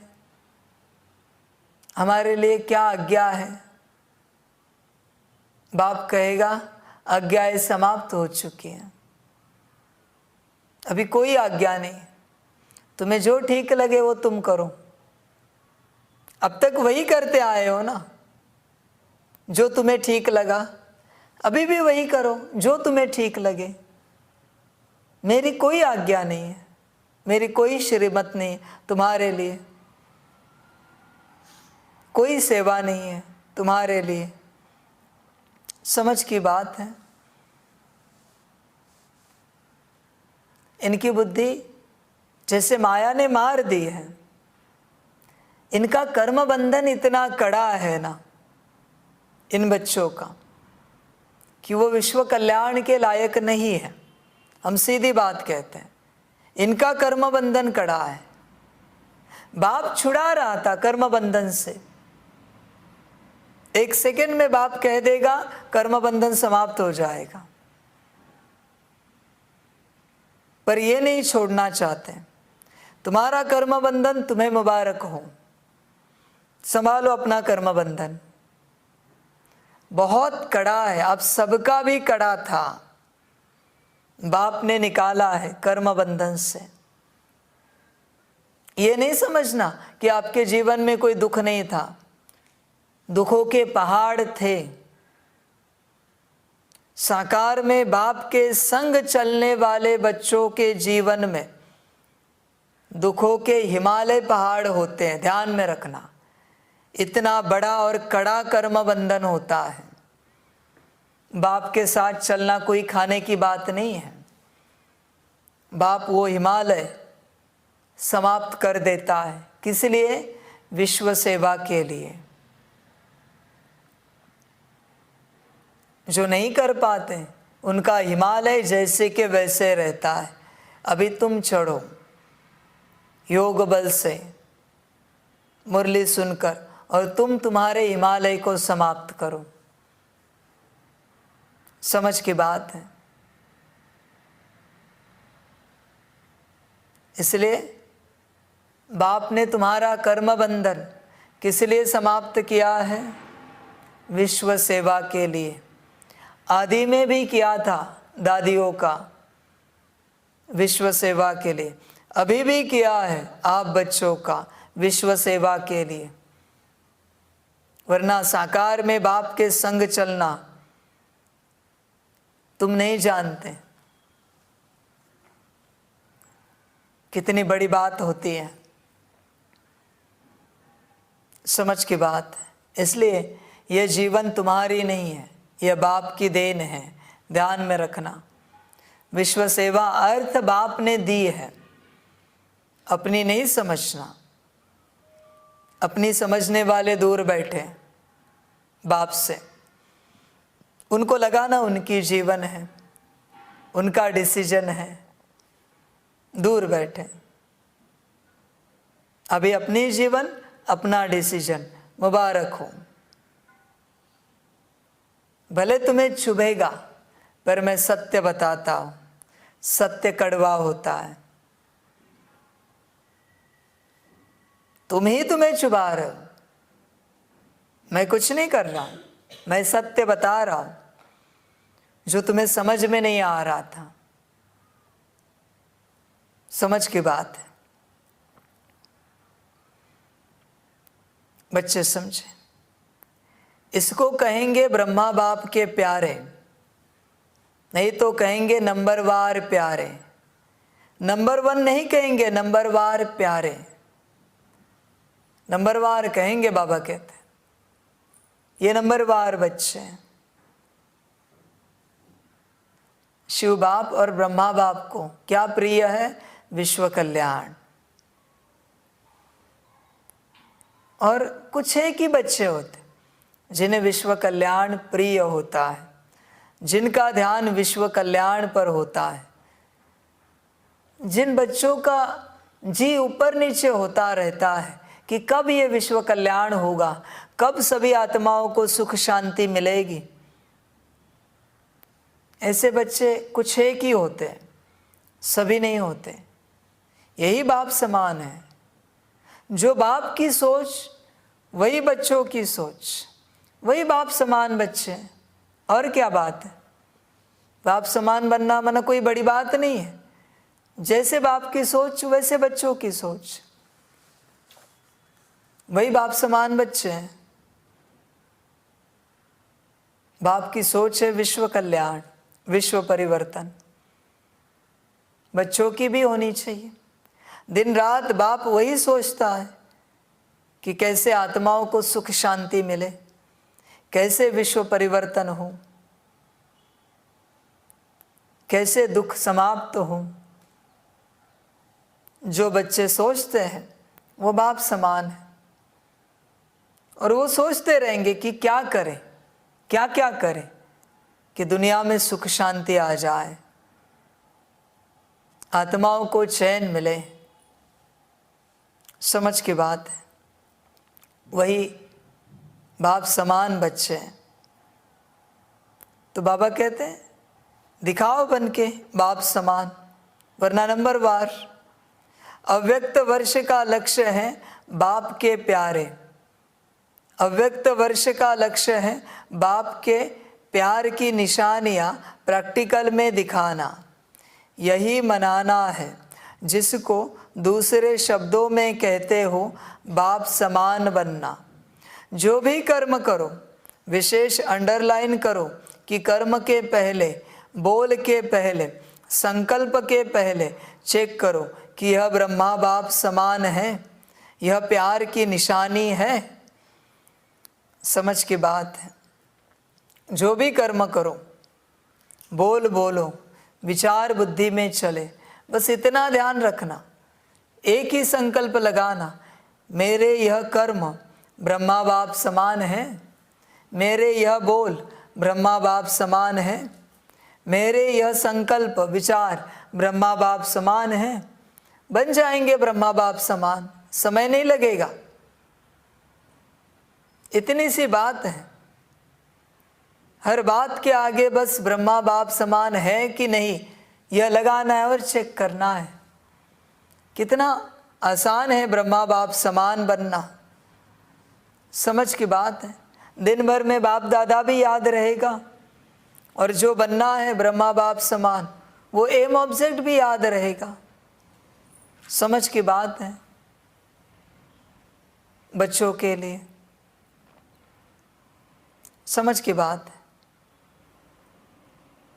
हमारे लिए क्या आज्ञा है। बाप कहेगा आज्ञाएं समाप्त हो चुकी हैं, अभी कोई आज्ञा नहीं, तुम्हें जो ठीक लगे वो तुम करो। अब तक वही करते आए हो ना, जो तुम्हें ठीक लगा, अभी भी वही करो जो तुम्हें ठीक लगे। मेरी कोई आज्ञा नहीं है, मेरी कोई श्रीमत नहीं तुम्हारे लिए, कोई सेवा नहीं है तुम्हारे लिए। समझ की बात है। इनकी बुद्धि जैसे माया ने मार दी है। इनका कर्म बंधन इतना कड़ा है ना इन बच्चों का, कि वो विश्व कल्याण के लायक नहीं है। हम सीधी बात कहते हैं, इनका कर्म बंधन कड़ा है। बाप छुड़ा रहा था कर्म बंधन से, एक सेकंड में बाप कह देगा कर्म बंधन समाप्त हो जाएगा, पर ये नहीं छोड़ना चाहते। तुम्हारा कर्म बंधन तुम्हें मुबारक हो, संभालो अपना कर्म बंधन। बहुत कड़ा है, अब सबका भी कड़ा था, बाप ने निकाला है कर्म बंधन से। ये नहीं समझना कि आपके जीवन में कोई दुख नहीं था, दुखों के पहाड़ थे। साकार में बाप के संग चलने वाले बच्चों के जीवन में दुखों के हिमालय पहाड़ होते हैं, ध्यान में रखना। इतना बड़ा और कड़ा कर्म बंधन होता है। बाप के साथ चलना कोई खाने की बात नहीं है। बाप वो हिमालय समाप्त कर देता है, किस लिए? विश्व सेवा के लिए। जो नहीं कर पाते उनका हिमालय जैसे के वैसे रहता है। अभी तुम चढ़ो योग बल से मुरली सुनकर, और तुम तुम्हारे हिमालय को समाप्त करो। समझ की बात है। इसलिए बाप ने तुम्हारा कर्म बंधन किस लिए समाप्त किया है? विश्व सेवा के लिए। आदि में भी किया था दादियों का विश्व सेवा के लिए, अभी भी किया है आप बच्चों का विश्व सेवा के लिए। वरना साकार में बाप के संग चलना तुम नहीं जानते कितनी बड़ी बात होती है, समझ की बात है। इसलिए यह जीवन तुम्हारी नहीं है, यह बाप की देन है, ध्यान में रखना। विश्व सेवा अर्थ बाप ने दी है, अपनी नहीं समझना। अपनी समझने वाले दूर बैठे बाप से, उनको लगाना उनकी जीवन है, उनका डिसीजन है, दूर बैठे। अभी अपनी जीवन अपना डिसीजन, मुबारक हो। भले तुम्हें चुभेगा पर मैं सत्य बताता हूं, सत्य कड़वा होता है। तुम ही तुम्हें चुभा रहे हो, मैं कुछ नहीं कर रहा हूं, मैं सत्य बता रहा हूं जो तुम्हें समझ में नहीं आ रहा था। समझ की बात है, बच्चे समझे। इसको कहेंगे ब्रह्मा बाप के प्यारे, नहीं तो कहेंगे नंबरवार प्यारे। नंबर 1 नहीं कहेंगे, नंबरवार प्यारे। नंबरवार कहेंगे, बाबा कहते ये नंबरवार बच्चे हैं। शिव बाप और ब्रह्मा बाप को क्या प्रिय है? विश्व कल्याण। और कुछ एक ही बच्चे होते जिन्हें विश्व कल्याण प्रिय होता है, जिनका ध्यान विश्व कल्याण पर होता है, जिन बच्चों का जी ऊपर नीचे होता रहता है कि कब ये विश्व कल्याण होगा, कब सभी आत्माओं को सुख शांति मिलेगी। ऐसे बच्चे कुछ एक ही होते हैं, सभी नहीं होते। यही बाप समान है। जो बाप की सोच वही बच्चों की सोच, वही बाप समान बच्चे। और क्या बात है? बाप समान बनना माना कोई बड़ी बात नहीं है। जैसे बाप की सोच वैसे बच्चों की सोच, वही बाप समान बच्चे हैं। बाप की सोच है विश्व कल्याण, विश्व परिवर्तन। बच्चों की भी होनी चाहिए। दिन रात बाप वही सोचता है कि कैसे आत्माओं को सुख शांति मिले, कैसे विश्व परिवर्तन हो, कैसे दुख समाप्त हो। जो बच्चे सोचते हैं वो बाप समान है, और वो सोचते रहेंगे कि क्या करें, क्या क्या करें कि दुनिया में सुख शांति आ जाए, आत्माओं को चैन मिले। समझ की बात है। वही बाप समान बच्चे हैं। तो बाबा कहते हैं दिखाओ बन के बाप समान, वरना नंबरवार। अव्यक्त वर्ष का लक्ष्य है बाप के प्यारे। अव्यक्त वर्ष का लक्ष्य है बाप के प्यार की निशानियां प्रैक्टिकल में दिखाना, यही मनाना है, जिसको दूसरे शब्दों में कहते हो बाप समान बनना। जो भी कर्म करो, विशेष अंडरलाइन करो कि कर्म के पहले, बोल के पहले, संकल्प के पहले चेक करो कि यह ब्रह्मा बाप समान है, यह प्यार की निशानी है। समझ की बात है। जो भी कर्म करो, बोल बोलो, विचार बुद्धि में चले, बस इतना ध्यान रखना, एक ही संकल्प लगाना, मेरे यह कर्म ब्रह्मा बाप समान है, मेरे यह बोल ब्रह्मा बाप समान है, मेरे यह संकल्प विचार ब्रह्मा बाप समान है। बन जाएंगे ब्रह्मा बाप समान, समय नहीं लगेगा। इतनी सी बात है। हर बात के आगे बस ब्रह्मा बाप समान है कि नहीं यह लगाना है और चेक करना है। कितना आसान है ब्रह्मा बाप समान बनना। समझ की बात है। दिन भर में बाप दादा भी याद रहेगा, और जो बनना है ब्रह्मा बाप समान वो एम ऑब्जेक्ट भी याद रहेगा। समझ की बात है बच्चों के लिए, समझ की बात है।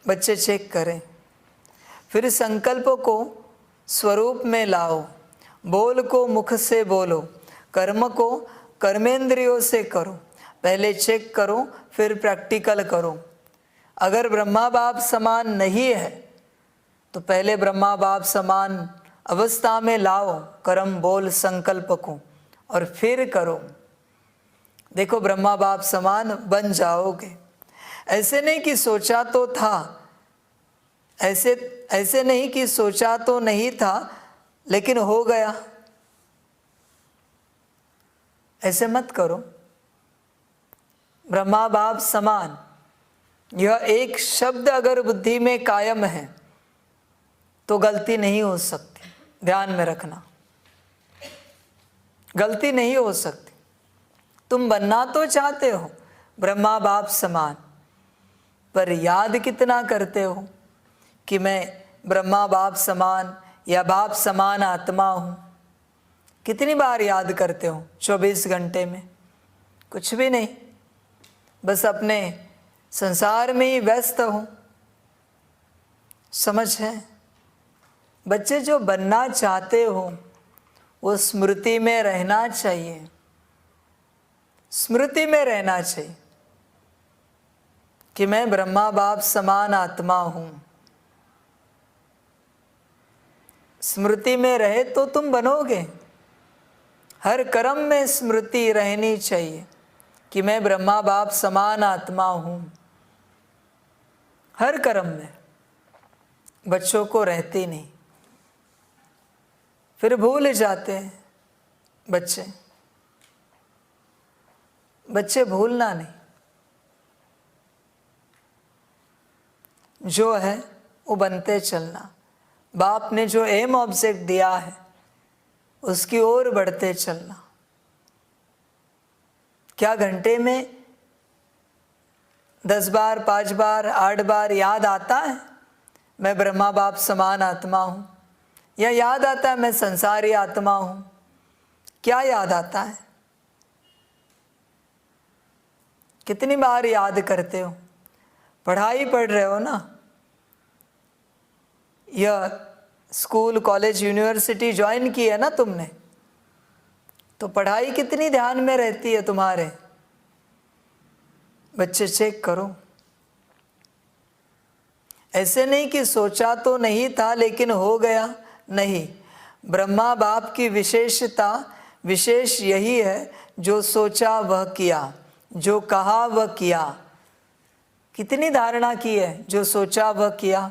बच्चे चेक करें, फिर संकल्प को स्वरूप में लाओ, बोल को मुख से बोलो, कर्म को कर्मेंद्रियों से करो। पहले चेक करो फिर प्रैक्टिकल करो। अगर ब्रह्मा बाप समान नहीं है तो पहले ब्रह्मा बाप समान अवस्था में लाओ कर्म बोल संकल्प को, और फिर करो। देखो ब्रह्मा बाप समान बन जाओगे। ऐसे नहीं कि सोचा तो था, ऐसे नहीं कि सोचा तो नहीं था लेकिन हो गया, ऐसे मत करो। ब्रह्मा बाप समान यह एक शब्द अगर बुद्धि में कायम है तो गलती नहीं हो सकती। ध्यान में रखना, गलती नहीं हो सकती। तुम बनना तो चाहते हो ब्रह्मा बाप समान, पर याद कितना करते हो कि मैं ब्रह्मा बाप समान या बाप समान आत्मा हूँ? कितनी बार याद करते हो 24 घंटे में? कुछ भी नहीं, बस अपने संसार में ही व्यस्त हो। समझ है? बच्चे जो बनना चाहते हो वो स्मृति में रहना चाहिए, स्मृति में रहना चाहिए कि मैं ब्रह्मा बाप समान आत्मा हूँ। स्मृति में रहे तो तुम बनोगे। हर कर्म में स्मृति रहनी चाहिए कि मैं ब्रह्मा बाप समान आत्मा हूँ। हर कर्म में। बच्चों को रहती नहीं, फिर भूल जाते हैं बच्चे। बच्चे भूलना नहीं, जो है वो बनते चलना। बाप ने जो एम ऑब्जेक्ट दिया है उसकी ओर बढ़ते चलना। क्या घंटे में 10 बार 5 बार 8 बार याद आता है मैं ब्रह्मा बाप समान आत्मा हूँ, या याद आता है मैं संसारी आत्मा हूँ? क्या याद आता है? कितनी बार याद करते हो? पढ़ाई पढ़ रहे हो ना, यह स्कूल कॉलेज यूनिवर्सिटी ज्वाइन की है ना तुमने, तो पढ़ाई कितनी ध्यान में रहती है तुम्हारे? बच्चे चेक करो। ऐसे नहीं कि सोचा तो नहीं था लेकिन हो गया, नहीं। ब्रह्मा बाप की विशेषता विशेष यही है, जो सोचा वह किया, जो कहा वह किया। कितनी धारणा की है, जो सोचा वह किया।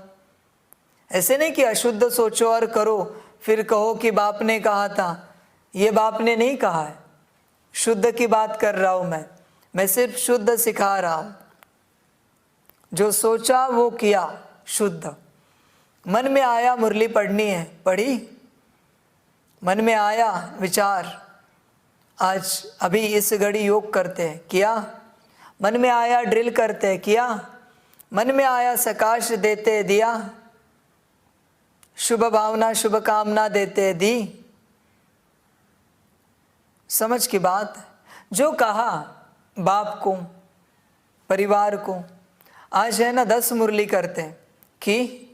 ऐसे नहीं कि अशुद्ध सोचो और करो फिर कहो कि बाप ने कहा था। ये बाप ने नहीं कहा है, शुद्ध की बात कर रहा हूँ मैं सिर्फ शुद्ध सिखा रहा हूँ। जो सोचा वो किया, शुद्ध। मन में आया मुरली पढ़नी है, पढ़ी। मन में आया विचार आज अभी इस घड़ी योग करते हैं, किया। मन में आया ड्रिल करते हैं, किया। मन में आया सकाश देते, दिया। शुभ भावना शुभ कामना देते, दी। समझ की बात है। जो कहा बाप को, परिवार को, आज है ना 10 मुरली करते हैं कि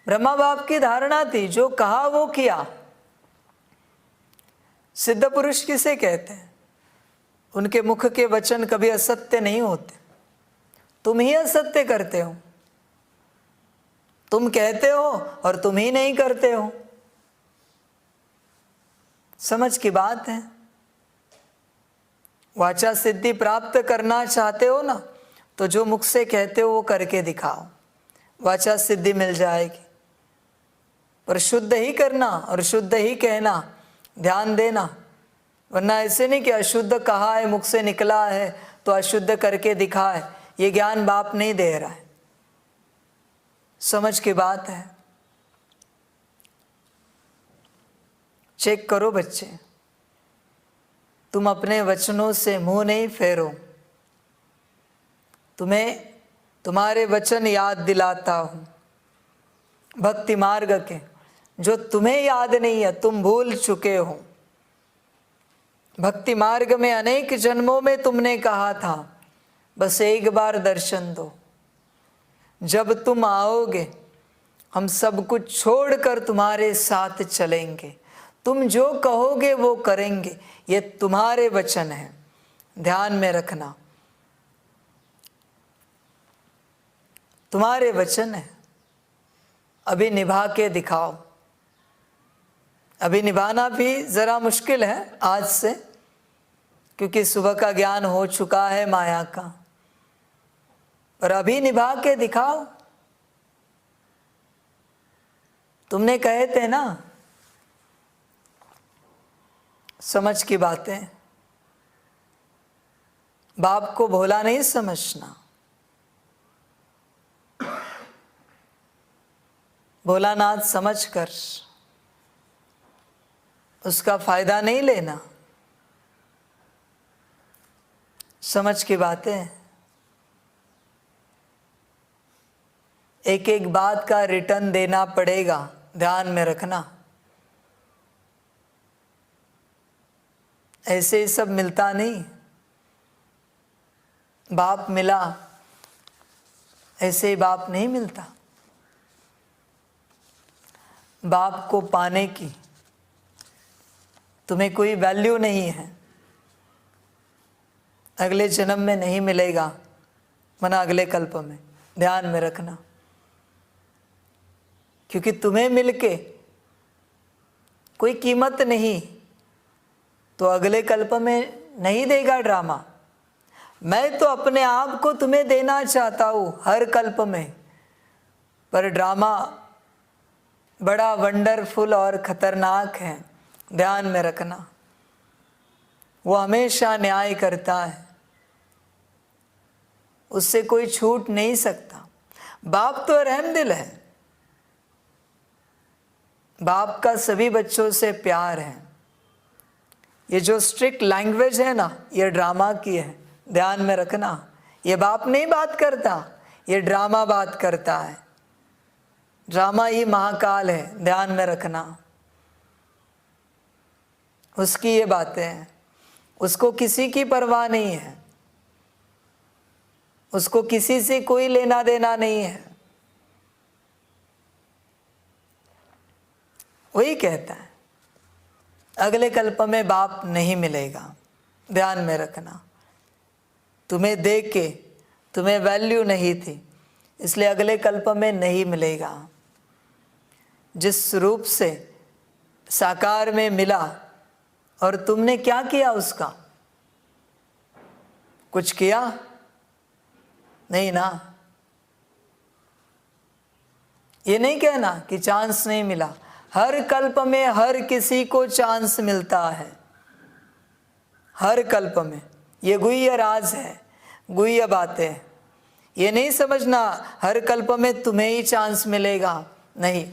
ब्रह्मा बाप की धारणा थी, जो कहा वो किया। सिद्ध पुरुष किसे कहते हैं? उनके मुख के वचन कभी असत्य नहीं होते। तुम ही असत्य करते हो, तुम कहते हो और तुम ही नहीं करते हो। समझ की बात है। वाचा सिद्धि प्राप्त करना चाहते हो ना, तो जो मुख से कहते हो वो करके दिखाओ, वाचा सिद्धि मिल जाएगी। पर शुद्ध ही करना और शुद्ध ही कहना, ध्यान देना। वरना ऐसे नहीं कि अशुद्ध कहा है, मुख से निकला है तो अशुद्ध करके दिखाए। ये ज्ञान बाप नहीं दे रहा है। समझ की बात है। चेक करो बच्चे, तुम अपने वचनों से मुंह नहीं फेरो। तुम्हें तुम्हारे वचन याद दिलाता हूँ, भक्ति मार्ग के जो तुम्हें याद नहीं है, तुम भूल चुके हो। भक्ति मार्ग में अनेक जन्मों में तुमने कहा था बस एक बार दर्शन दो। जब तुम आओगे हम सब कुछ छोड़कर तुम्हारे साथ चलेंगे, तुम जो कहोगे वो करेंगे। ये तुम्हारे वचन हैं, ध्यान में रखना, तुम्हारे वचन है। अभी निभा के दिखाओ। अभी निभाना भी ज़रा मुश्किल है आज से, क्योंकि सुबह का ज्ञान हो चुका है माया का, पर अभी निभा के दिखाओ। तुमने कहे थे ना समझ की बातें, बाप को भोला नहीं समझना, भोलानाथ समझकर उसका फायदा नहीं लेना। समझ की बातें, एक एक बात का रिटर्न देना पड़ेगा, ध्यान में रखना। ऐसे ही सब मिलता नहीं। बाप मिला ऐसे ही बाप नहीं मिलता। बाप को पाने की तुम्हें कोई वैल्यू नहीं है, अगले जन्म में नहीं मिलेगा, वरना अगले कल्प में, ध्यान में रखना। क्योंकि तुम्हें मिलके कोई कीमत नहीं तो अगले कल्प में नहीं देगा ड्रामा। मैं तो अपने आप को तुम्हें देना चाहता हूँ हर कल्प में, पर ड्रामा बड़ा वंडरफुल और खतरनाक है, ध्यान में रखना। वो हमेशा न्याय करता है, उससे कोई छूट नहीं सकता। बाप तो रहमदिल है, बाप का सभी बच्चों से प्यार है। ये जो स्ट्रिक्ट लैंग्वेज है ना, ये ड्रामा की है, ध्यान में रखना। ये बाप नहीं बात करता, ये ड्रामा बात करता है। ड्रामा ही महाकाल है, ध्यान में रखना। उसकी ये बातें हैं, उसको किसी की परवाह नहीं है, उसको किसी से कोई लेना देना नहीं है। वही कहता है अगले कल्प में बाप नहीं मिलेगा, ध्यान में रखना। तुम्हें देख के तुम्हें वैल्यू नहीं थी, इसलिए अगले कल्प में नहीं मिलेगा। जिस रूप से साकार में मिला और तुमने क्या किया उसका? कुछ किया नहीं ना। ये नहीं कहना कि चांस नहीं मिला, हर कल्प में हर किसी को चांस मिलता है, हर कल्प में। ये गुह्य राज है, गुह्य बातें है। ये नहीं समझना हर कल्प में तुम्हें ही चांस मिलेगा, नहीं,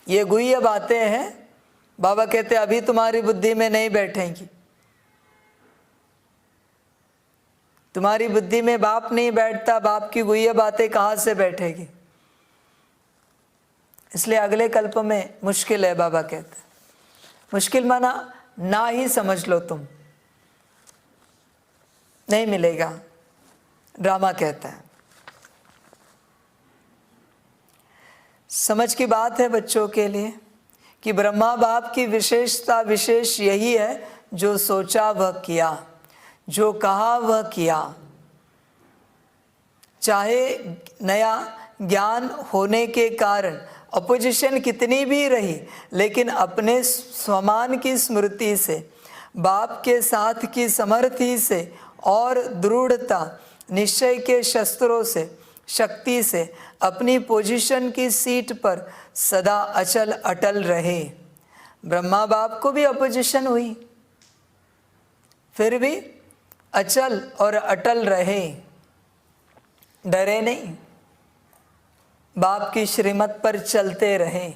ये गुह्य बातें हैं। बाबा कहते अभी तुम्हारी बुद्धि में नहीं बैठेंगी। तुम्हारी बुद्धि में बाप नहीं बैठता, बाप की गुह्य बातें कहाँ से बैठेगी? इसलिए अगले कल्प में मुश्किल है, बाबा कहते। मुश्किल माना ना ही समझ लो तुम, नहीं मिलेगा, ड्रामा कहता है। समझ की बात है बच्चों के लिए कि ब्रह्मा बाप की विशेषता विशेष यही है, जो सोचा वह किया, जो कहा वह किया। चाहे नया ज्ञान होने के कारण अपोजिशन कितनी भी रही, लेकिन अपने स्वमान की स्मृति से, बाप के साथ की समर्थी से और दृढ़ता निश्चय के शस्त्रों से, शक्ति से अपनी पोजीशन की सीट पर सदा अचल अटल रहे। ब्रह्मा बाप को भी अपोजिशन हुई, फिर भी अचल और अटल रहे, डरे नहीं, बाप की श्रीमत पर चलते रहे,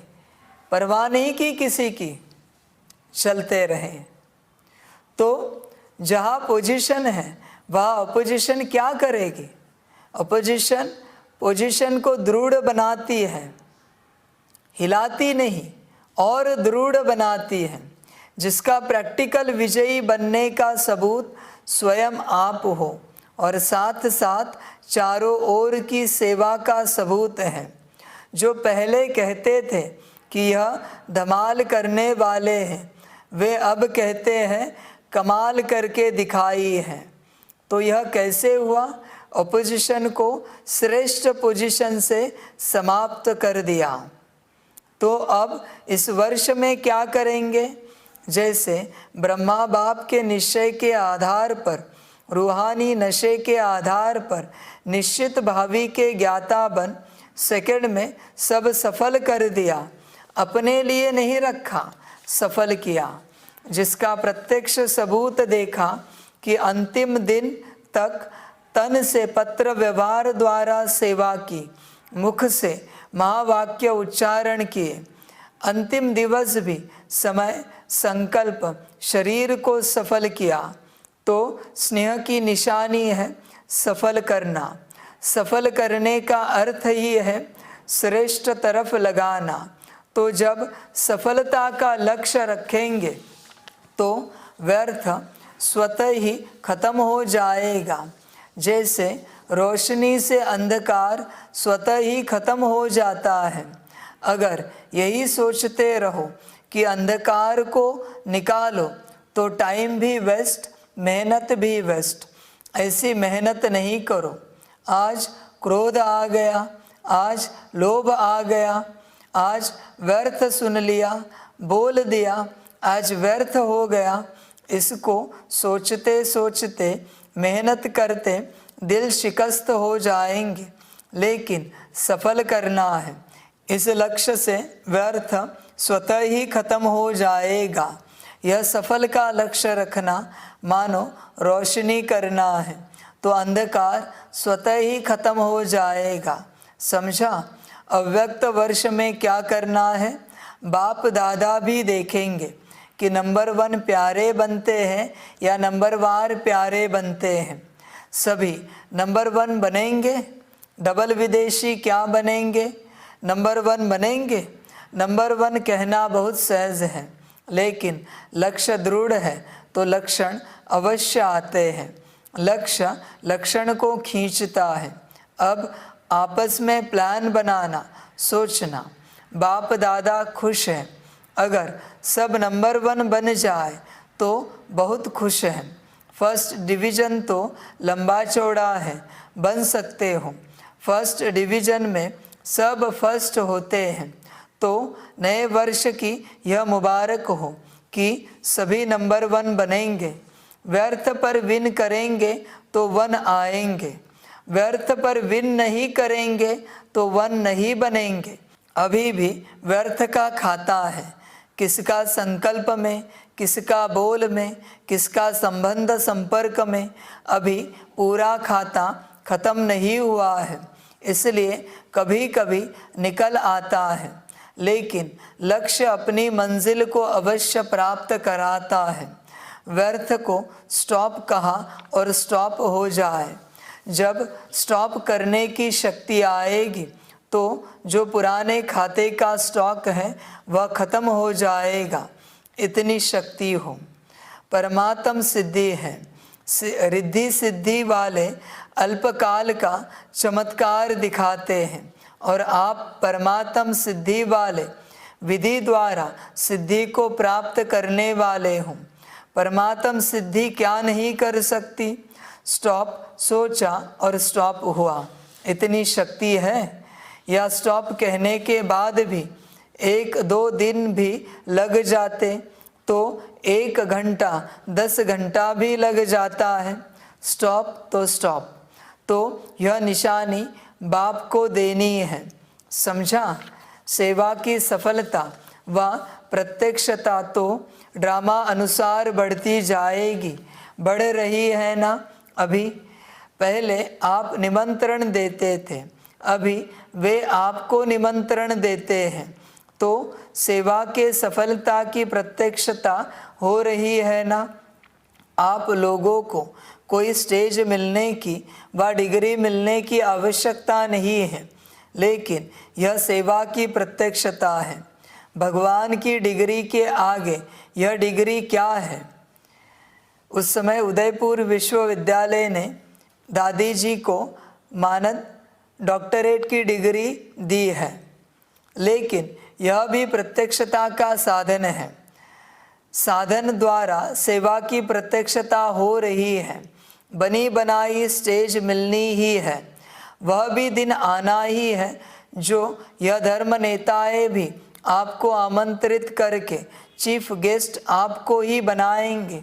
परवाह नहीं की किसी की, चलते रहे। तो जहाँ पोजीशन है वहाँ अपोजिशन क्या करेगी? अपोजिशन पोजीशन को दृढ़ बनाती है, हिलाती नहीं और दृढ़ बनाती है, जिसका प्रैक्टिकल विजयी बनने का सबूत स्वयं आप हो और साथ साथ चारों ओर की सेवा का सबूत है। जो पहले कहते थे कि यह धमाल करने वाले हैं, वे अब कहते हैं कमाल करके दिखाई है। तो यह कैसे हुआ? अपोजिशन को श्रेष्ठ पोजीशन से समाप्त कर दिया। तो अब इस वर्ष में क्या करेंगे? जैसे ब्रह्मा बाप के निश्चय के आधार पर, रूहानी नशे के आधार पर निश्चित भावी के ज्ञाता बन सेकंड में सब सफल कर दिया, अपने लिए नहीं रखा, सफल किया, जिसका प्रत्यक्ष सबूत देखा कि अंतिम दिन तक तन से पत्र व्यवहार द्वारा सेवा की, मुख से महावाक्य उच्चारण किए, अंतिम दिवस भी समय संकल्प शरीर को सफल किया। तो स्नेह की निशानी है सफल करना। सफल करने का अर्थ ही है श्रेष्ठ तरफ लगाना। तो जब सफलता का लक्ष्य रखेंगे तो व्यर्थ स्वतः ही खत्म हो जाएगा। जैसे रोशनी से अंधकार स्वतः ही खत्म हो जाता है। अगर यही सोचते रहो कि अंधकार को निकालो तो टाइम भी वेस्ट, मेहनत भी वेस्ट। ऐसी मेहनत नहीं करो। आज क्रोध आ गया, आज लोभ आ गया, आज व्यर्थ सुन लिया, बोल दिया, आज व्यर्थ हो गया। इसको सोचते सोचते मेहनत करते दिल शिकस्त हो जाएंगे। लेकिन सफल करना है, इस लक्ष्य से व्यर्थ स्वतः ही खत्म हो जाएगा। यह सफल का लक्ष्य रखना मानो रोशनी करना है, तो अंधकार स्वतः ही खत्म हो जाएगा। समझा? अव्यक्त वर्ष में क्या करना है? बाप दादा भी देखेंगे कि नंबर 1 प्यारे बनते हैं या नंबरवार प्यारे बनते हैं। सभी नंबर 1 बनेंगे। डबल विदेशी क्या बनेंगे? नंबर 1 बनेंगे। नंबर 1 कहना बहुत सहज है, लेकिन लक्ष्य दृढ़ है तो लक्षण अवश्य आते हैं। लक्ष्य लक्षण को खींचता है। अब आपस में प्लान बनाना, सोचना। बाप दादा खुश हैं। अगर सब नंबर 1 बन जाए तो बहुत खुश हैं। फर्स्ट डिवीज़न तो लंबा चौड़ा है, बन सकते हो। फर्स्ट डिवीज़न में सब फर्स्ट होते हैं। तो नए वर्ष की यह मुबारक हो कि सभी नंबर 1 बनेंगे। व्यर्थ पर विन करेंगे तो 1 आएंगे। व्यर्थ पर विन नहीं करेंगे तो 1 नहीं बनेंगे। अभी भी व्यर्थ का खाता है। किसका संकल्प में, किसका बोल में, किसका संबंध संपर्क में, अभी पूरा खाता खत्म नहीं हुआ है। इसलिए कभी कभी निकल आता है, लेकिन लक्ष्य अपनी मंजिल को अवश्य प्राप्त कराता है। व्यर्थ को स्टॉप कहा और स्टॉप हो जाए। जब स्टॉप करने की शक्ति आएगी तो जो पुराने खाते का स्टॉक है वह खत्म हो जाएगा। इतनी शक्ति हो। परमात्म सिद्धि है। रिद्धि सिद्धि वाले अल्पकाल का चमत्कार दिखाते हैं और आप परमात्म सिद्धि वाले विधि द्वारा सिद्धि को प्राप्त करने वाले हों। परमात्म सिद्धि क्या नहीं कर सकती? स्टॉप सोचा और स्टॉप हुआ, इतनी शक्ति है। या स्टॉप कहने के बाद भी 1-2 दिन भी लग जाते तो 1 घंटा 10 घंटा भी लग जाता है। स्टॉप तो स्टॉप। तो यह निशानी बाप को देनी है। समझा? सेवा की सफलता व प्रत्यक्षता तो ड्रामा अनुसार बढ़ती जाएगी। बढ़ रही है ना? अभी पहले आप निमंत्रण देते थे, अभी वे आपको निमंत्रण देते हैं। तो सेवा के सफलता की प्रत्यक्षता हो रही है ना? आप लोगों को कोई स्टेज मिलने की व डिग्री मिलने की आवश्यकता नहीं है, लेकिन यह सेवा की प्रत्यक्षता है। भगवान की डिग्री के आगे यह डिग्री क्या है? उस समय उदयपुर विश्वविद्यालय ने दादी जी को मानद डॉक्टरेट की डिग्री दी है, लेकिन यह भी प्रत्यक्षता का साधन है। साधन द्वारा सेवा की प्रत्यक्षता हो रही है। बनी बनाई स्टेज मिलनी ही है। वह भी दिन आना ही है जो यह धर्म नेताएं भी आपको आमंत्रित करके चीफ गेस्ट आपको ही बनाएंगे।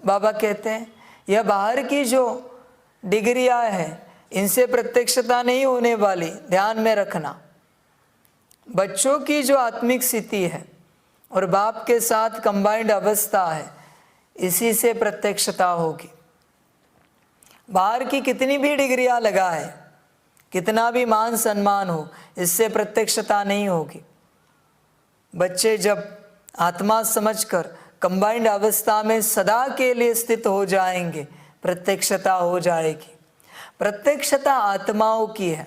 बाबा कहते हैं यह बाहर की जो डिग्रियां हैं इनसे प्रत्यक्षता नहीं होने वाली, ध्यान में रखना। बच्चों की जो आत्मिक स्थिति है और बाप के साथ कंबाइंड अवस्था है, इसी से प्रत्यक्षता होगी। बाहर की कितनी भी डिग्रियां लगाए, कितना भी मान सम्मान हो, इससे प्रत्यक्षता नहीं होगी। बच्चे जब आत्मा समझकर कंबाइंड अवस्था में सदा के लिए स्थित हो जाएंगे, प्रत्यक्षता हो जाएगी। प्रत्यक्षता आत्माओं की है,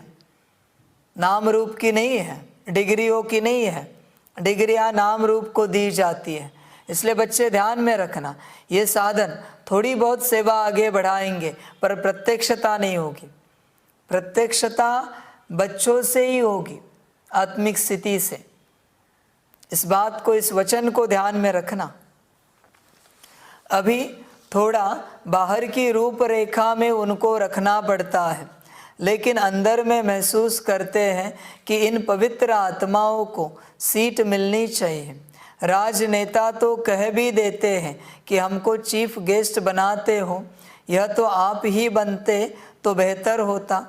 नाम रूप की नहीं है, डिग्रियों की नहीं है। डिग्रियां नाम रूप को दी जाती है। इसलिए बच्चे ध्यान में रखना, ये साधन थोड़ी बहुत सेवा आगे बढ़ाएंगे पर प्रत्यक्षता नहीं होगी। प्रत्यक्षता बच्चों से ही होगी, आत्मिक स्थिति से। इस बात को, इस वचन को ध्यान में रखना। अभी थोड़ा बाहर की रूपरेखा में उनको रखना पड़ता है, लेकिन अंदर में महसूस करते हैं कि इन पवित्र आत्माओं को सीट मिलनी चाहिए। राजनेता तो कह भी देते हैं कि हमको चीफ गेस्ट बनाते हो, यह तो आप ही बनते तो बेहतर होता।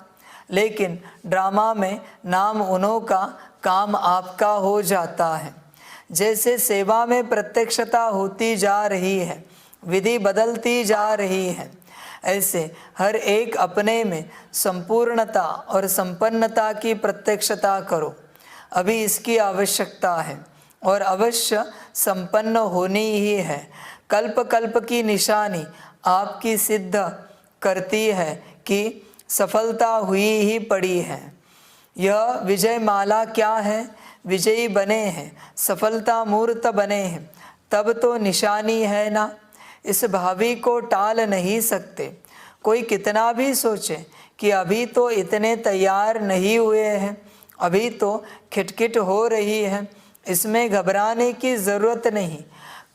लेकिन ड्रामा में नाम उन्हों का, काम आपका हो जाता है। जैसे सेवा में प्रत्यक्षता होती जा रही है, विधि बदलती जा रही है, ऐसे हर एक अपने में संपूर्णता और संपन्नता की प्रत्यक्षता करो। अभी इसकी आवश्यकता है और अवश्य संपन्न होनी ही है। कल्प कल्प की निशानी आपकी सिद्ध करती है कि सफलता हुई ही पड़ी है। यह विजय माला क्या है? विजयी बने हैं, सफलता मूर्त बने हैं, तब तो निशानी है ना। इस भावी को टाल नहीं सकते। कोई कितना भी सोचे कि अभी तो इतने तैयार नहीं हुए हैं, अभी तो खिटखिट हो रही है, इसमें घबराने की ज़रूरत नहीं।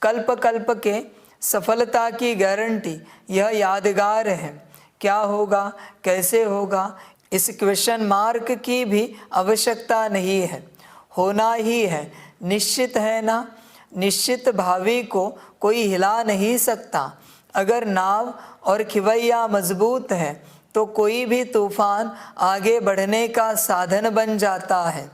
कल्प कल्प के सफलता की गारंटी यह यादगार है। क्या होगा, कैसे होगा, इस क्वेश्चन मार्क की भी आवश्यकता नहीं है, होना ही है, निश्चित है ना। निश्चित भावी को कोई हिला नहीं सकता। अगर नाव और खिवैया मजबूत है तो कोई भी तूफान आगे बढ़ने का साधन बन जाता है,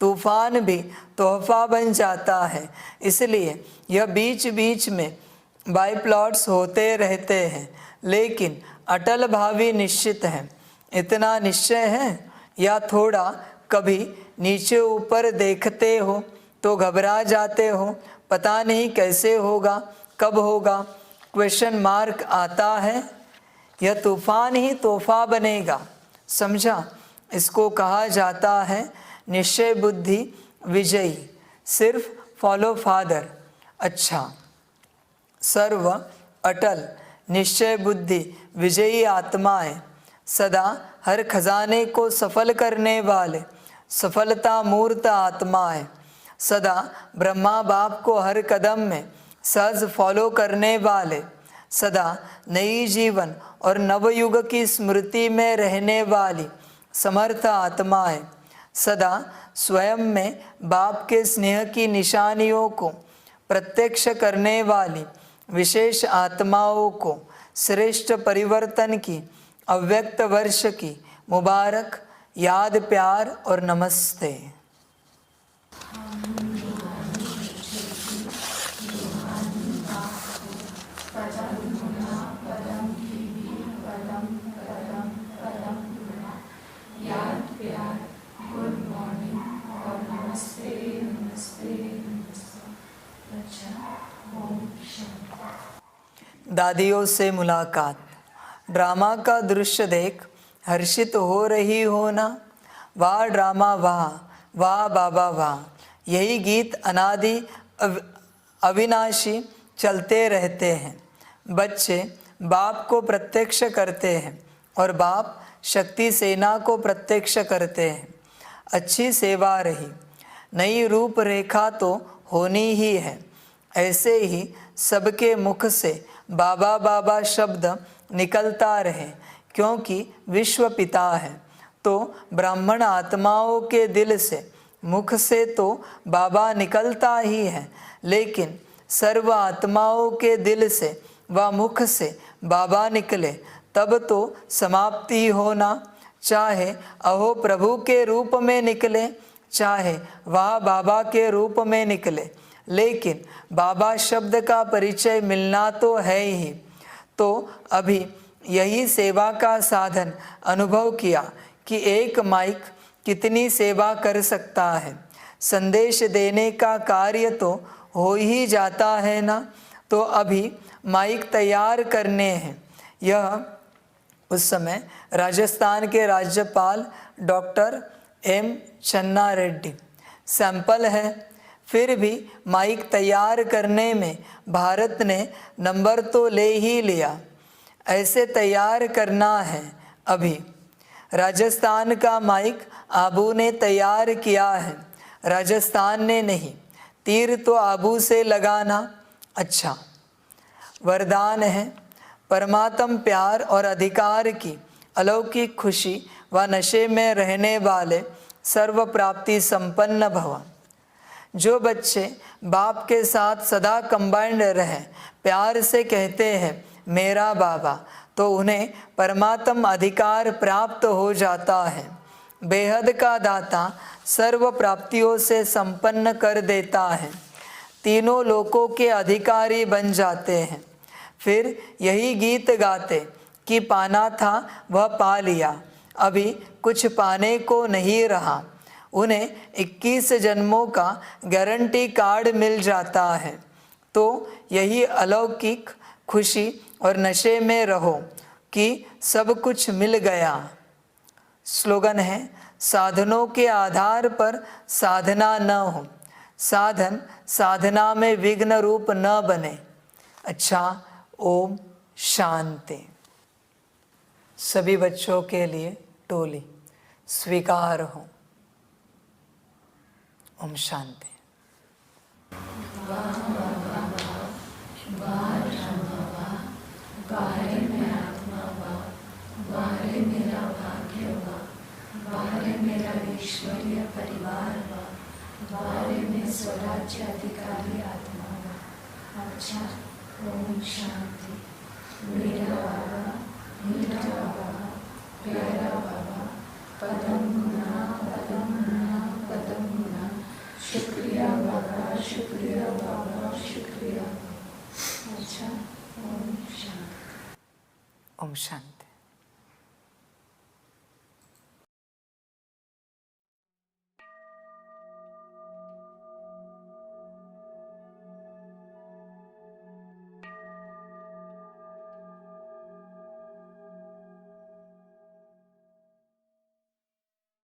तूफान भी तोहफा बन जाता है। इसलिए यह बीच बीच में बाई प्लॉट्स होते रहते हैं, लेकिन अटल भावी निश्चित है। इतना निश्चय है या थोड़ा कभी नीचे ऊपर देखते हो तो घबरा जाते हो, पता नहीं कैसे होगा, कब होगा, क्वेश्चन मार्क आता है। यह तूफान ही तोहफा बनेगा, समझा। इसको कहा जाता है निश्चय बुद्धि विजयी, सिर्फ फॉलो फादर। अच्छा, सर्व अटल निश्चय बुद्धि विजयी आत्माएं, सदा हर खजाने को सफल करने वाले सफलता मूर्त आत्माएं, सदा ब्रह्मा बाप को हर कदम में सहज फॉलो करने वाले, सदा नई जीवन और नवयुग की स्मृति में रहने वाली समर्थ आत्माएं, सदा स्वयं में बाप के स्नेह की निशानियों को प्रत्यक्ष करने वाली विशेष आत्माओं को श्रेष्ठ परिवर्तन की अव्यक्त वर्ष की मुबारक याद, प्यार और नमस्ते। दादियों से मुलाकात। ड्रामा का दृश्य देख हर्षित हो रही हो ना? वाह ड्रामा वाह, वाह बाबा वाह। यही गीत अनादि अविनाशी चलते रहते हैं। बच्चे बाप को प्रत्यक्ष करते हैं और बाप शक्ति सेना को प्रत्यक्ष करते हैं। अच्छी सेवा रही, नई रूपरेखा तो होनी ही है। ऐसे ही सबके मुख से बाबा बाबा शब्द निकलता रहे, क्योंकि विश्व पिता है। तो ब्राह्मण आत्माओं के दिल से, मुख से तो बाबा निकलता ही है, लेकिन सर्व आत्माओं के दिल से व मुख से बाबा निकले तब तो समाप्ति होना। चाहे अहो प्रभु के रूप में निकले, चाहे वह बाबा के रूप में निकले, लेकिन बाबा शब्द का परिचय मिलना तो है ही। तो अभी यही सेवा का साधन अनुभव किया कि एक माइक कितनी सेवा कर सकता है। संदेश देने का कार्य तो हो ही जाता है ना। तो अभी माइक तैयार करने हैं। यह उस समय राजस्थान के राज्यपाल डॉक्टर एम चन्ना रेड्डी सैंपल है। फिर भी माइक तैयार करने में भारत ने नंबर तो ले ही लिया। ऐसे तैयार करना है। अभी राजस्थान का माइक आबू ने तैयार किया है, राजस्थान ने नहीं। तीर तो आबू से लगाना अच्छा वरदान है। परमात्म प्यार और अधिकार की अलौकिक खुशी व नशे में रहने वाले सर्व प्राप्ति संपन्न भव। जो बच्चे बाप के साथ सदा कंबाइंड रहे, प्यार से कहते हैं मेरा बाबा, तो उन्हें परमात्म अधिकार प्राप्त हो जाता है। बेहद का दाता सर्व प्राप्तियों से संपन्न कर देता है। तीनों लोकों के अधिकारी बन जाते हैं। फिर यही गीत गाते कि पाना था वह पा लिया, अभी कुछ पाने को नहीं रहा। उन्हें 21 जन्मों का गारंटी कार्ड मिल जाता है। तो यही अलौकिक खुशी और नशे में रहो कि सब कुछ मिल गया। स्लोगन है, साधनों के आधार पर साधना न हो, साधन साधना में विघ्न रूप न बने। अच्छा, ओम शांति। सभी बच्चों के लिए टोली स्वीकार हो। ओम शांति। ईश्वरीय परिवार बारे में स्वराज्य अधिकारी आत्मा। अच्छा, ओम शांति। मेरा बाबा, मीठा बाबा, प्यारा बाबा, पदम गुना पदम गुना पदम गुना। शुक्रिया बाबा, शुक्रिया बाबा, शुक्रिया। अच्छा, ओम शांति। ओम शांति।